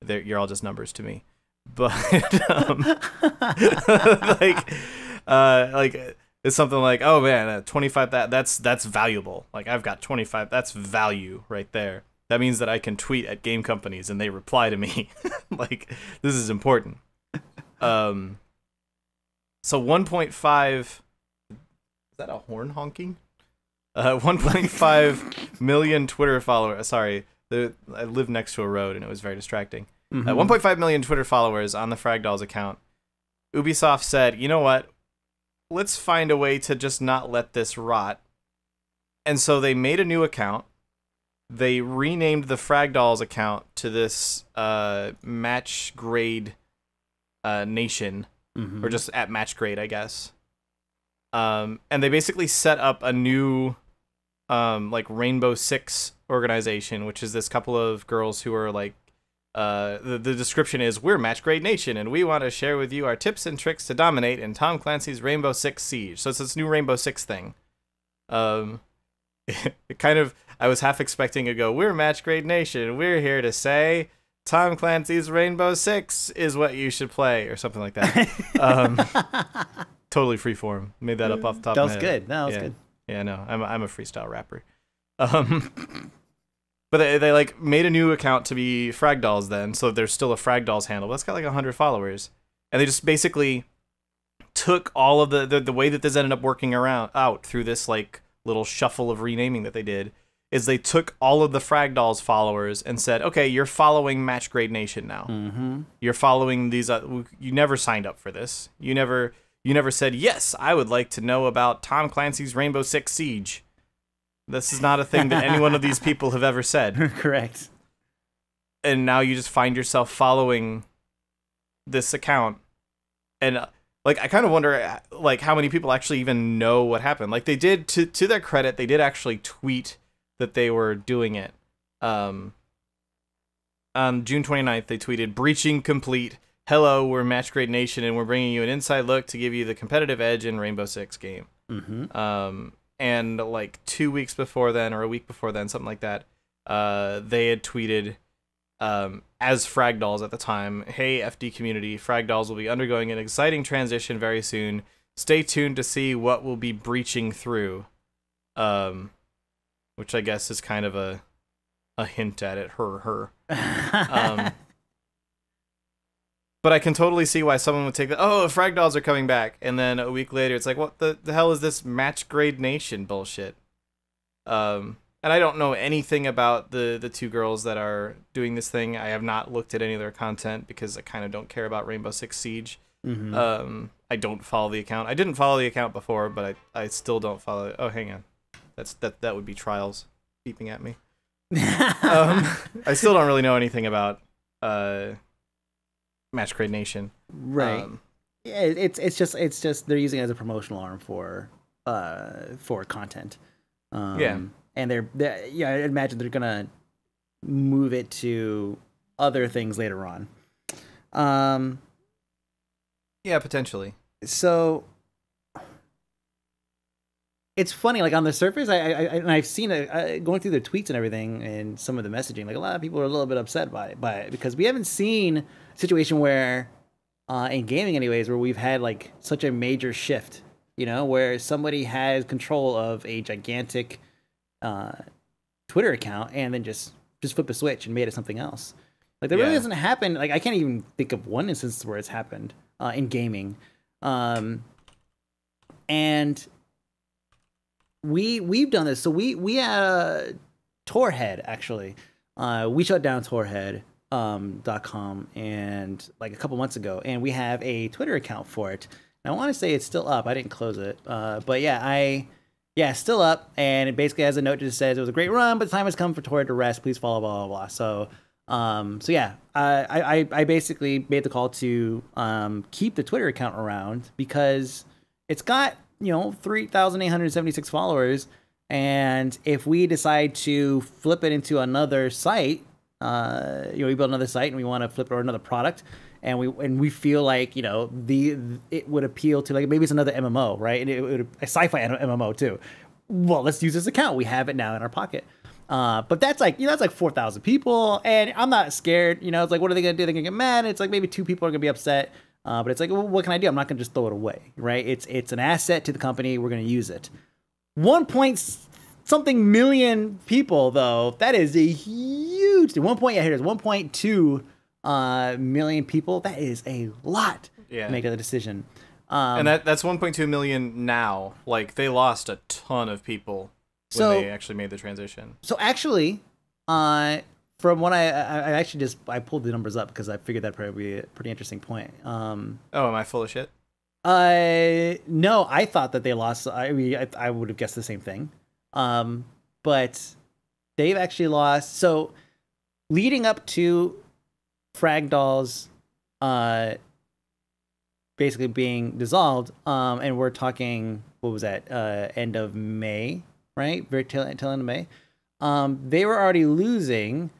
You're all just numbers to me. But like it's something like, oh man, 25 that's valuable. Like I've got 25. That's value right there. That means that I can tweet at game companies and they reply to me. Like this is important. So 1.5. Is that a horn honking? 1.5 million Twitter followers. Sorry, I live next to a road and it was very distracting. 1.5 million Twitter followers on the Fragdolls account. Ubisoft said, you know what? Let's find a way to just not let this rot. And so they made a new account. They renamed the Fragdolls account to this match grade nation, or just at match grade, I guess. And they basically set up a new like Rainbow Six organization, which is this couple of girls who are like, the description is, we're Match Grade Nation, and we want to share with you our tips and tricks to dominate in Tom Clancy's Rainbow Six Siege. So it's this new Rainbow Six thing. It kind of, I was half expecting to go, we're Match Grade Nation, we're here to say Tom Clancy's Rainbow Six is what you should play, or something like that. Totally freeform. Made that up off the top of my head. That was good. No, that was good. Yeah, no, I'm a freestyle rapper. But they like made a new account to be Fragdolls then, so there's still a Fragdolls handle. That's got like 100 followers. And they just basically took all of the way that this ended up working out through this like little shuffle of renaming that they did, is they took all of the Fragdolls followers and said, okay, you're following Match Grade Nation now. You're following these, you never signed up for this. You never said, yes, I would like to know about Tom Clancy's Rainbow Six Siege. This is not a thing that any one of these people have ever said. Correct. And now you just find yourself following this account. And like, I kind of wonder like how many people actually even know what happened. Like they did, to their credit, they did actually tweet that they were doing it. On June 29th, they tweeted, breaching complete. Hello, we're Match Grade Nation, and we're bringing you an inside look to give you the competitive edge in Rainbow Six game. And like 2 weeks before then, or a week before then, something like that, they had tweeted, as Fragdolls at the time, hey, FD community, Fragdolls will be undergoing an exciting transition very soon. Stay tuned to see what we'll be breaching through. Which I guess is kind of a hint at it, her. But I can totally see why someone would take that, oh, Fragdolls are coming back. And then a week later, it's like, what the hell is this Match Grade Nation bullshit? And I don't know anything about the two girls that are doing this thing. I have not looked at any of their content because I kind of don't care about Rainbow Six Siege. I don't follow the account. I didn't follow the account before, but I still don't follow it. Oh, hang on. That would be Trials beeping at me. I still don't really know anything about Match Grade Nation, right? Yeah, it's just they're using it as a promotional arm for content. And they're yeah, I imagine they're gonna move it to other things later on. Yeah, potentially. So it's funny, like on the surface, and I've seen it going through the tweets and everything, and some of the messaging. Like a lot of people are a little bit upset by it because we haven't seen a situation where, in gaming, anyways, where we've had like such a major shift. Where somebody has control of a gigantic Twitter account and then just flip a switch and made it something else. Like that really doesn't happen. Like I can't even think of one instance where it's happened in gaming, and we've done this. So we had Torhead actually. We shut down Torhead.com and like a couple months ago, and we have a Twitter account for it. And I want to say it's still up. I didn't close it, but it's still up, and it basically has a note that just says it was a great run, but the time has come for Torhead to rest. Please follow blah blah blah. So I basically made the call to keep the Twitter account around because it's got 3,876 followers, and if we decide to flip it into another site, we build another site and we want to flip it or another product, and we feel like it would appeal to, like, maybe it's another MMO, right? And it would a sci-fi MMO too. Well, let's use this account. We have it now in our pocket. But that's like, that's like 4,000 people, and I'm not scared. It's like, what are they gonna do? They're gonna get mad. It's like maybe 2 people are gonna be upset. But it's like, well, what can I do? I'm not gonna just throw it away, right? It's an asset to the company. We're gonna use it. 1-something million people, though. That is a huge. Here it is. 1.2 million people. That is a lot. Yeah. To make a decision. And that's 1.2 million now. Like, they lost a ton of people when they actually made the transition. So actually, from what I pulled the numbers up because I figured that'd probably be a pretty interesting point. Am I full of shit? No, I thought that they lost. I mean, I would have guessed the same thing. But they've actually lost. So leading up to Fragdoll's basically being dissolved, and we're talking, what was that? End of May, right? Very tail end of May. They were already losing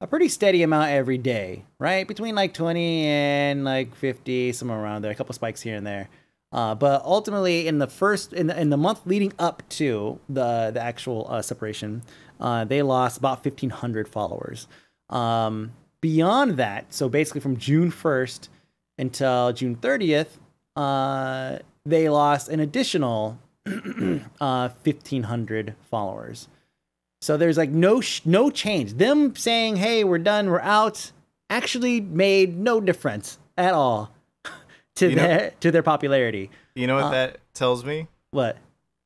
a pretty steady amount every day, right? Between like 20 and like 50, somewhere around there, a couple spikes here and there. But ultimately, in the month leading up to the actual separation, they lost about 1,500 followers. Beyond that, so basically from June 1st until June 30th, they lost an additional 1,500 followers. So there's like no change. Them saying, "Hey, we're done, we're out," actually made no difference at all to their popularity. You know what that tells me? What? It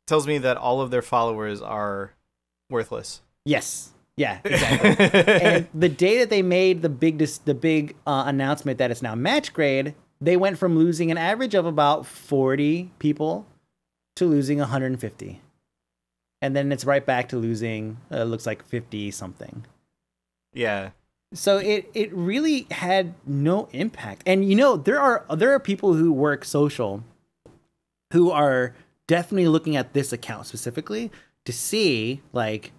tells me that all of their followers are worthless. Yes. Yeah, exactly. And the day that they made the big announcement that it's now match grade, they went from losing an average of about 40 people to losing 150. And then it's right back to losing, looks like 50 something. Yeah. So it really had no impact. And there are people who work social who are definitely looking at this account specifically to see like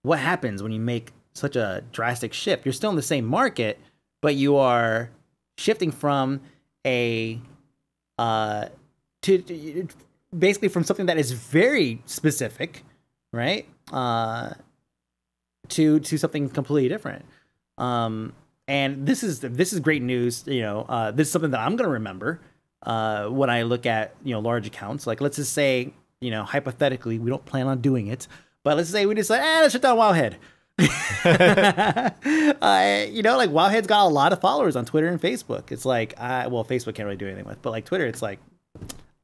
what happens when you make such a drastic shift. You're still in the same market, but you are shifting from to basically from something that is very specific, right? To something completely different. And this is great news. This is something that I'm gonna remember when I look at large accounts. Like, let's just say, hypothetically, we don't plan on doing it, but let's say we decide, let's shut down Wowhead. Like Wowhead's got a lot of followers on Twitter and Facebook. It's like, Facebook can't really do anything with, but like Twitter, it's like,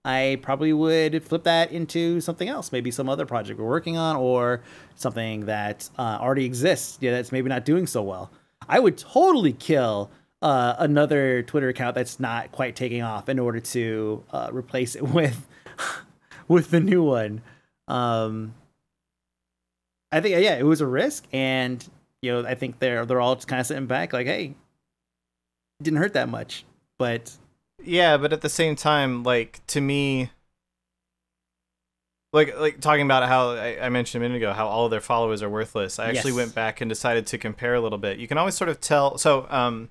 I probably would flip that into something else, maybe some other project we're working on, or something that already exists, that's maybe not doing so well. I would totally kill another Twitter account that's not quite taking off in order to replace it with the new one. I think, it was a risk, and I think they're all just kind of sitting back, like, hey, didn't hurt that much, but. Yeah, but at the same time, like, to me, like talking about how I mentioned a minute ago, how all of their followers are worthless. I actually went back and decided to compare a little bit. You can always sort of tell. So,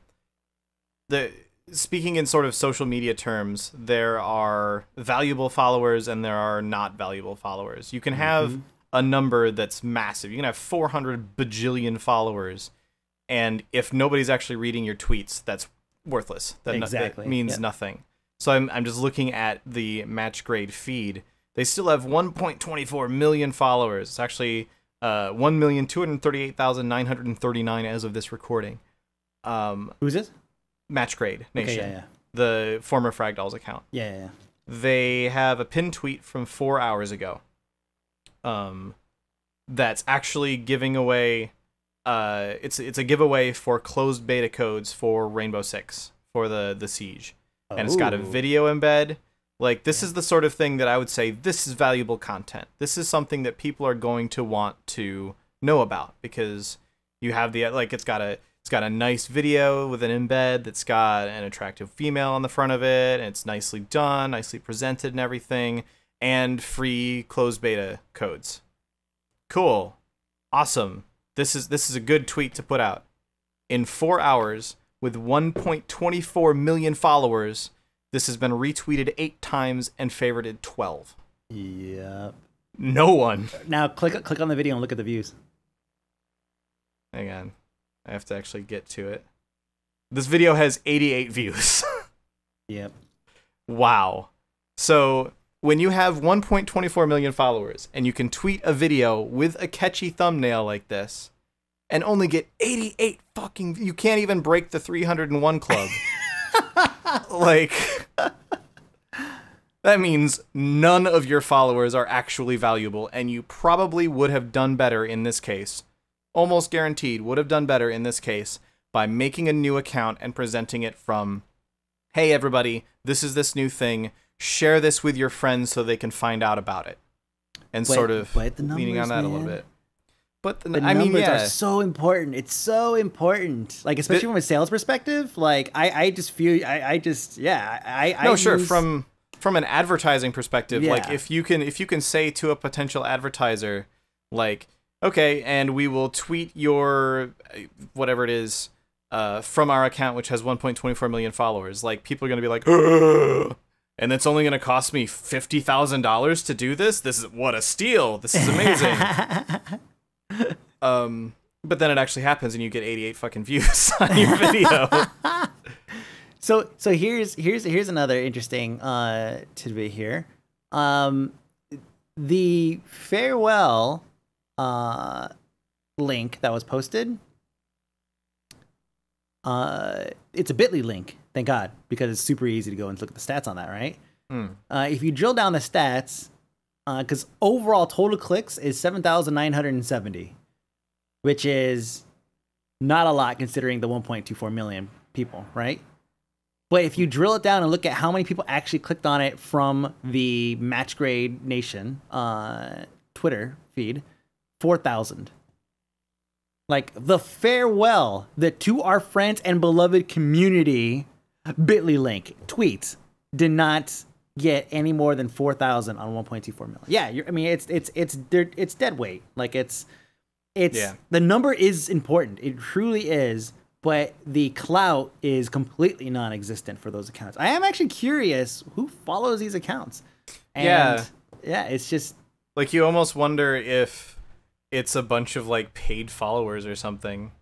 speaking in sort of social media terms, there are valuable followers and there are not valuable followers. You can have a number that's massive. You can have 400 bajillion followers, and if nobody's actually reading your tweets, that's worthless. That means nothing. So I'm just looking at the match grade feed. They still have 1.24 million followers. It's actually 1,238,939 as of this recording. Who's this? Match Grade Nation. Okay, yeah. The former Fragdolls account. Yeah. They have a pinned tweet from 4 hours ago. That's actually giving away. It's a giveaway for closed beta codes for Rainbow Six for the Siege, and it's got a video embed. Like, this is the sort of thing that I would say this is valuable content. This is something that people are going to want to know about, because you have the it's got a nice video with an embed that's got an attractive female on the front of it, and it's nicely done, nicely presented and everything, and free closed beta codes. Cool. Awesome. This is a good tweet to put out. In 4 hours, with 1.24 million followers, this has been retweeted 8 times and favorited 12. Yep. No one. Now click on the video and look at the views. Hang on. I have to actually get to it. This video has 88 views. Yep. Wow. So when you have 1.24 million followers and you can tweet a video with a catchy thumbnail like this and only get 88 fucking... You can't even break the 301 club. Like... That means none of your followers are actually valuable, and you probably would have done better in this case. Almost guaranteed would have done better in this case by making a new account and presenting it from, hey everybody, this is this new thing, share this with your friends so they can find out about it. And sort of leaning on that a little bit. But the numbers are so important. It's so important. Like, especially from a sales perspective, like I just feel from an advertising perspective, like if you can say to a potential advertiser, like, okay, and we will tweet your whatever it is from our account, which has 1.24 million followers. Like, people are going to be like, ugh! And it's only going to cost me $50,000 to do this? This is what a steal. This is amazing. But then it actually happens and you get 88 fucking views on your video. So here's another interesting tidbit here. The farewell link that was posted, it's a bit.ly link, thank God, because it's super easy to go and look at the stats on that, right? If you drill down the stats, because overall total clicks is 7,970, which is not a lot considering the 1.24 million people, right? But if you drill it down and look at how many people actually clicked on it from the Match Grade Nation Twitter feed, 4,000. Like, the farewell that to our friends and beloved community bit.ly link tweets did not get any more than 4,000 on 1.24 million. Yeah, it's dead weight. Like, the number is important. It truly is. But the clout is completely non-existent for those accounts. I am actually curious who follows these accounts. And yeah, it's just... Like, you almost wonder if it's a bunch of, like, paid followers or something.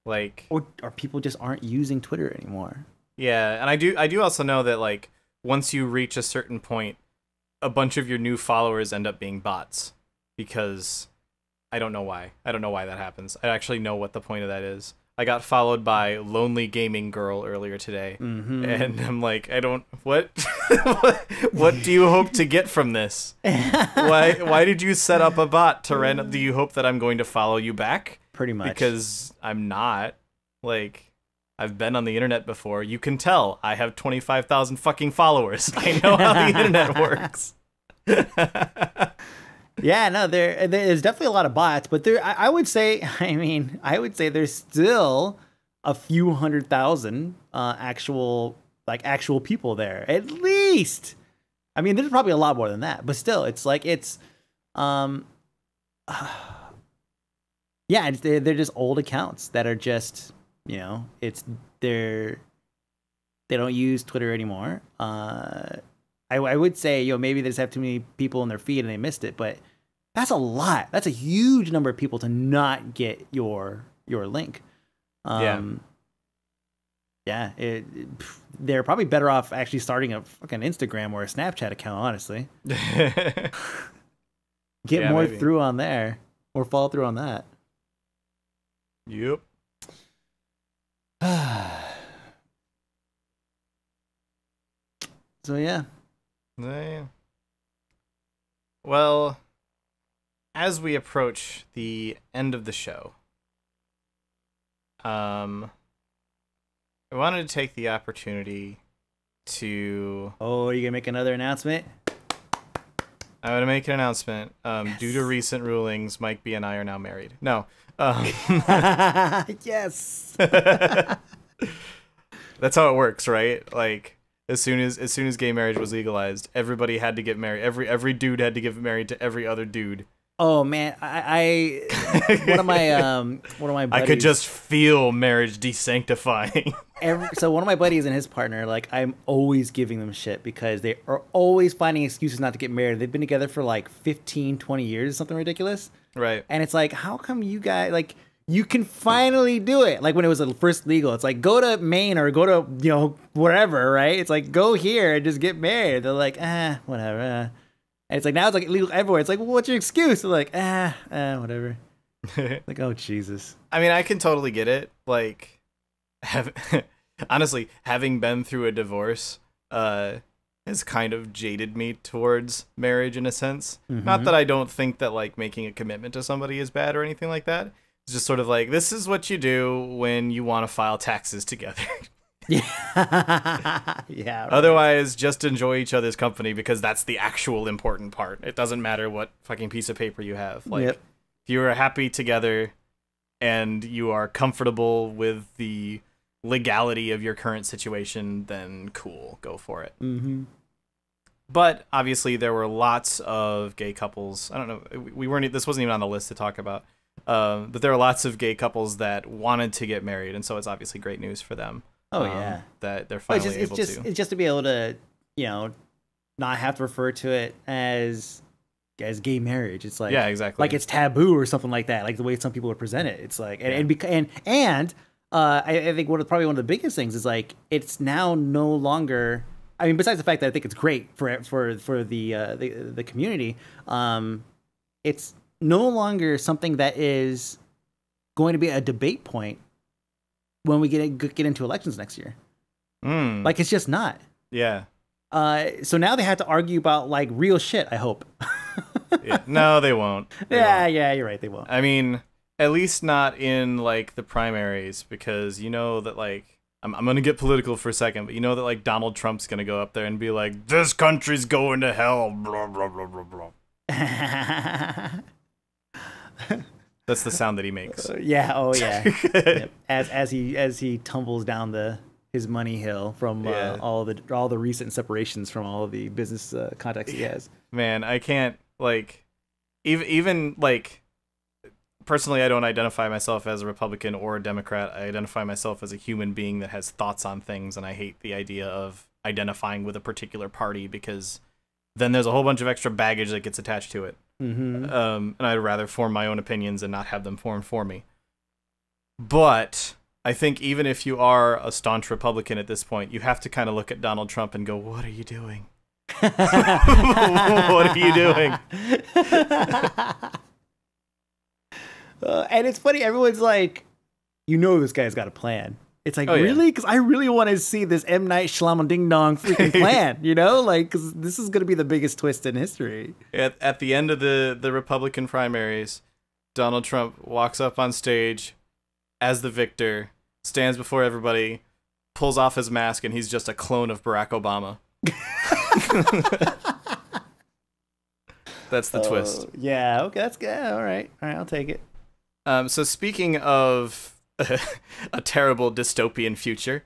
Like... Or people just aren't using Twitter anymore. Yeah, and I do also know that, like, once you reach a certain point, a bunch of your new followers end up being bots. Because I don't know why. I don't know why that happens. I actually know what the point of that is. I got followed by Lonely Gaming Girl earlier today, and I'm like, what? What do you hope to get from this? Why did you set up a bot to do you hope that I'm going to follow you back? Pretty much. Because I'm not. Like, I've been on the internet before. You can tell I have 25,000 fucking followers. I know how the internet works. Yeah, no, there's definitely a lot of bots, but I would say there's still a few 100,000 actual people there, at least. I mean, there's probably a lot more than that, but still, it's like they're just old accounts that are just, they're They don't use Twitter anymore. I would say, maybe they just have too many people in their feed and they missed it, but that's a lot. That's a huge number of people to not get your link. Yeah, they're probably better off actually starting a fucking Instagram or a Snapchat account, honestly. Get more maybe through on there, or follow through on that. Yep. So yeah. Well, as we approach the end of the show, I wanted to take the opportunity to... Oh, are you going to make another announcement? I'm going to make an announcement. Yes. Due to recent rulings, Mike B and I are now married. No. Yes. That's how it works, right? Like, as soon as gay marriage was legalized, everybody had to get married. Every dude had to get married to every other dude. Oh man, I one of my buddies, I could just feel marriage desanctifying. So one of my buddies and his partner, like, I'm always giving them shit because they are always finding excuses not to get married. They've been together for like 15, 20 years, something ridiculous. Right. And it's like, how come you guys, like, you can finally do it? Like when it was first legal, it's like, go to Maine or go to, wherever, right? It's like, go here and just get married. They're like, whatever. And it's like, now it's like illegal everywhere. It's like, well, what's your excuse? They're like, whatever. Like, oh, Jesus. I mean, I can totally get it. Like, honestly, having been through a divorce has kind of jaded me towards marriage in a sense. Mm-hmm. Not that I don't think that, like, making a commitment to somebody is bad or anything like that. It's just sort of like, this is what you do when you want to file taxes together. Yeah. Yeah. Right. Otherwise, just enjoy each other's company because that's the actual important part. It doesn't matter what fucking piece of paper you have. Like, if you are happy together and you are comfortable with the legality of your current situation, then cool, go for it. Mm-hmm. But obviously, there were lots of gay couples. I don't know. This wasn't even on the list to talk about. But there are lots of gay couples that wanted to get married, and so it's obviously great news for them. Oh yeah, that they're finally able to. It's just to be able to, not have to refer to it as gay marriage. It's like, yeah, exactly, like it's taboo or something like that. Like the way some people would present it. It's like, I think probably one of the biggest things is like it's now no longer. I mean, besides the fact that I think it's great for the community, it's no longer something that is going to be a debate point when we get into elections next year. Like, it's just not. Yeah. So now they have to argue about, like, real shit, I hope. Yeah. No, they won't. Yeah, you're right, they won't. I mean, at least not in, like, the primaries, because you know that, like, I'm going to get political for a second, but you know that, like, Donald Trump's going to go up there and be like, this country's going to hell, blah, blah, blah, blah, blah. That's the sound that he makes. Yeah. Oh, yeah. Yep. As he tumbles down his money hill from all the recent separations from all of the business contacts he has. Man, I can't, like, even like, personally, I don't identify myself as a Republican or a Democrat. I identify myself as a human being that has thoughts on things, and I hate the idea of identifying with a particular party because then there's a whole bunch of extra baggage that gets attached to it. Mm-hmm. And I'd rather form my own opinions and not have them formed for me. But I think even if you are a staunch Republican at this point, you have to kind of look at Donald Trump and go, what are you doing? What are you doing? And it's funny, everyone's like, this guy's got a plan. It's like, really? Because I really want to see this M. Night Shyamalan Ding Dong freaking plan, like, because this is going to be the biggest twist in history. At the end of the Republican primaries, Donald Trump walks up on stage as the victor, stands before everybody, pulls off his mask, and he's just a clone of Barack Obama. That's the twist. Yeah, okay, that's good. All right, I'll take it. So speaking of a terrible dystopian future.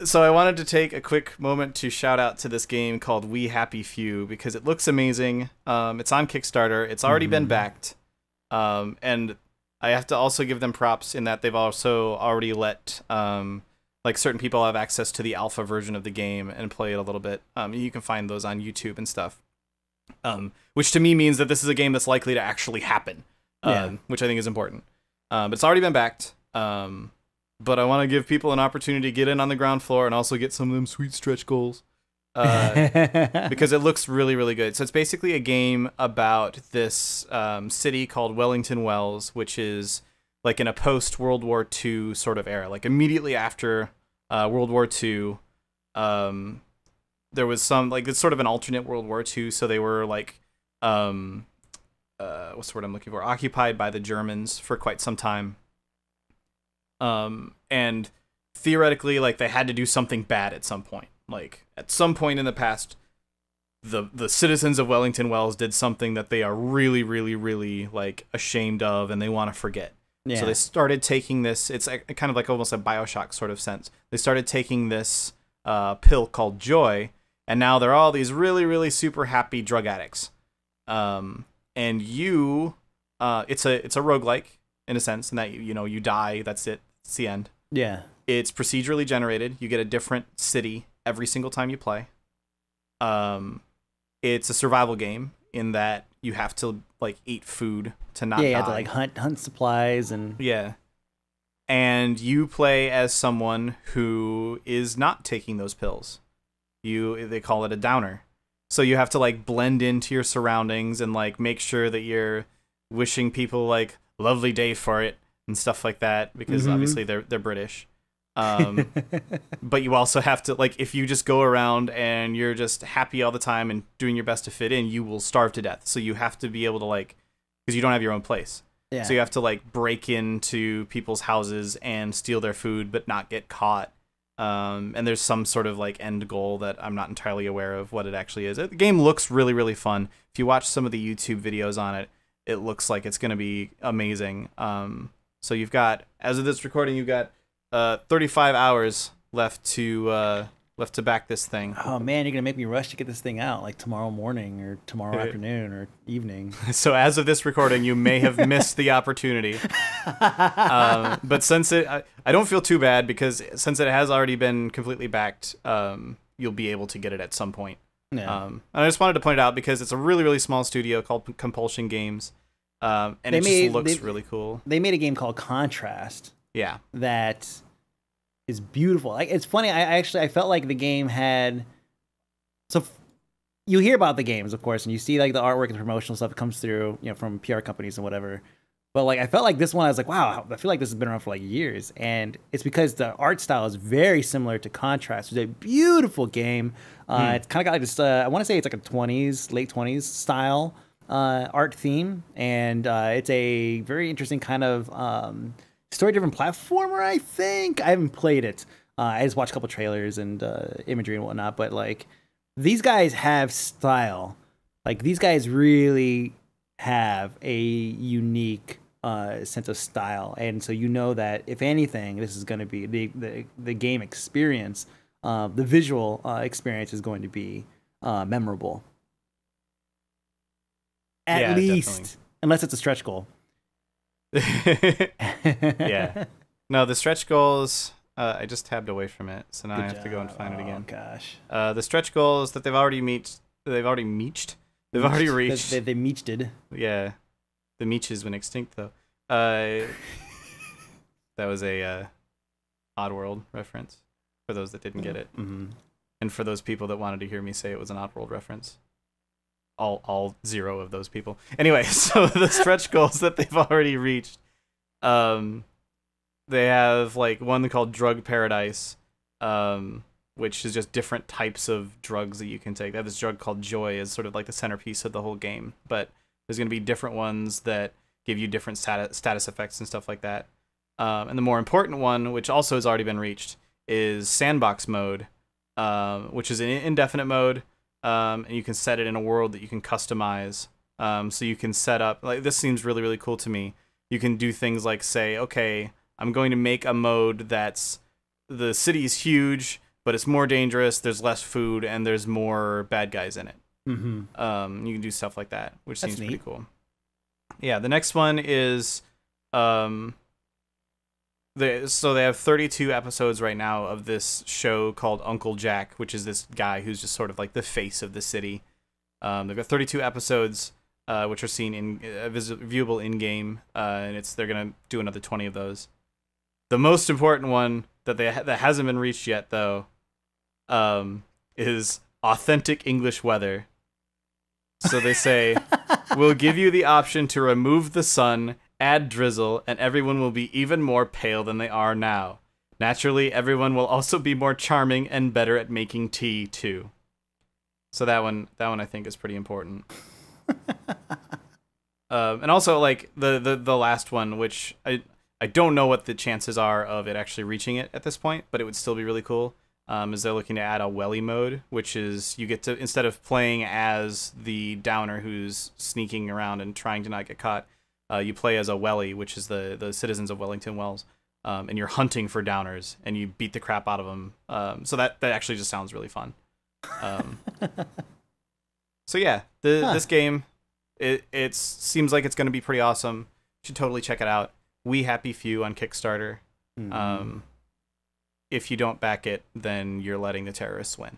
So I wanted to take a quick moment to shout out to this game called We Happy Few because it looks amazing. It's on Kickstarter. It's already been backed. And I have to also give them props in that they've also already let like certain people have access to the alpha version of the game and play it a little bit. You can find those on YouTube and stuff. Which to me means that this is a game that's likely to actually happen, which I think is important. But it's already been backed. But I want to give people an opportunity to get in on the ground floor and also get some of them sweet stretch goals. Because it looks really, really good. So it's basically a game about this city called Wellington Wells, which is like in a post-World War II sort of era. Like immediately after World War II, there was some, like, it's sort of an alternate World War II, so they were like, what's the word I'm looking for? Occupied by the Germans for quite some time. And theoretically, like, they had to do something bad at some point. Like, at some point in the past, the citizens of Wellington Wells did something that they are really, really, really, like, ashamed of, and they want to forget. Yeah. So they started taking this, it's kind of like almost a Bioshock sort of sense. They started taking this pill called Joy, and now they're all these really, really super happy drug addicts. And you, it's a roguelike, in a sense, in that, you die, that's it, it's the end. Yeah. It's procedurally generated. You get a different city every single time you play. It's a survival game in that you have to, like, eat food to not die. You have to, like, hunt supplies and... Yeah. And you play as someone who is not taking those pills. They call it a downer. So you have to, like, blend into your surroundings and, like, make sure that you're wishing people, like, lovely day for it and stuff like that, because obviously they're British. But you also have to, like, if you just go around and you're just happy all the time and doing your best to fit in, you will starve to death. So you have to be able to, like, because you don't have your own place. Yeah. So you have to, like, break into people's houses and steal their food but not get caught. And there's some sort of, like, end goal that I'm not entirely aware of what it actually is. The game looks really, really fun. If you watch some of the YouTube videos on it, it looks like it's going to be amazing. So you've got, as of this recording, you've got 35 hours left to back this thing. Oh man, you're gonna make me rush to get this thing out, like tomorrow morning or tomorrow afternoon or evening. So as of this recording, you may have missed the opportunity. But since I don't feel too bad, because since it has already been completely backed, you'll be able to get it at some point. Yeah. And I just wanted to point it out because it's a really, really small studio called Compulsion Games, and it just looks really cool. They made a game called Contrast. Yeah. That is beautiful. Like, it's funny. I felt like the game had. So you hear about the games, of course, and you see, like, the artwork and promotional stuff that comes through, from PR companies and whatever. But, like, I felt like this one, I was like, wow, I feel like this has been around for, like, years. And it's because the art style is very similar to Contrast. It's a beautiful game. It's kind of got like this, I want to say it's like a late 20s style art theme. And it's a very interesting kind of story-driven platformer, I think. I haven't played it. I just watched a couple trailers and imagery and whatnot. But, like, these guys have style. Like, these guys really have a unique sense of style, and so that if anything, this is going to be the game experience, the visual experience is going to be memorable. At least, definitely. Unless it's a stretch goal. Yeah. No, the stretch goals. I just tabbed away from it, so now I have to go and find it again. Gosh. The stretch goals that they've already reached. They meeched. Yeah. The Meeches went extinct, though. That was a Oddworld reference, for those that didn't get it. Mm-hmm. And for those people that wanted to hear me say it was an Oddworld reference. All 0 of those people. Anyway, so the stretch goals that they've already reached, they have, like, one called Drug Paradise, which is just different types of drugs that you can take. They have this drug called Joy as sort of like the centerpiece of the whole game, but there's going to be different ones that give you different status effects and stuff like that. And the more important one, which also has already been reached, is Sandbox mode, which is an indefinite mode, and you can set it in a world that you can customize. So you can set up, like, this seems really, really cool to me. You can do things like say, okay, I'm going to make a mode that's, the city's huge, but it's more dangerous, there's less food, and there's more bad guys in it. Mm-hmm. You can do stuff like that, which seems pretty cool. Yeah, the next one is So they have 32 episodes right now of this show called Uncle Jack, which is this guy who's just sort of like the face of the city. They've got 32 episodes, which are seen in viewable in game, and they're gonna do another 20 of those. The most important one that hasn't been reached yet, though, is authentic English weather. So they say, we'll give you the option to remove the sun, add drizzle, and everyone will be even more pale than they are now. Naturally, everyone will also be more charming and better at making tea, too. So that one I think is pretty important. And also, like, the last one, which I don't know what the chances are of it actually reaching it at this point, but it would still be really cool. Is they're looking to add a welly mode, which is you get to, instead of playing as the downer who's sneaking around and trying to not get caught, you play as a welly, which is the citizens of Wellington Wells, and you're hunting for downers and you beat the crap out of them. So that actually just sounds really fun. So yeah, this game, it seems like it's going to be pretty awesome. You should totally check it out. We Happy Few on Kickstarter. If you don't back it, then you're letting the terrorists win.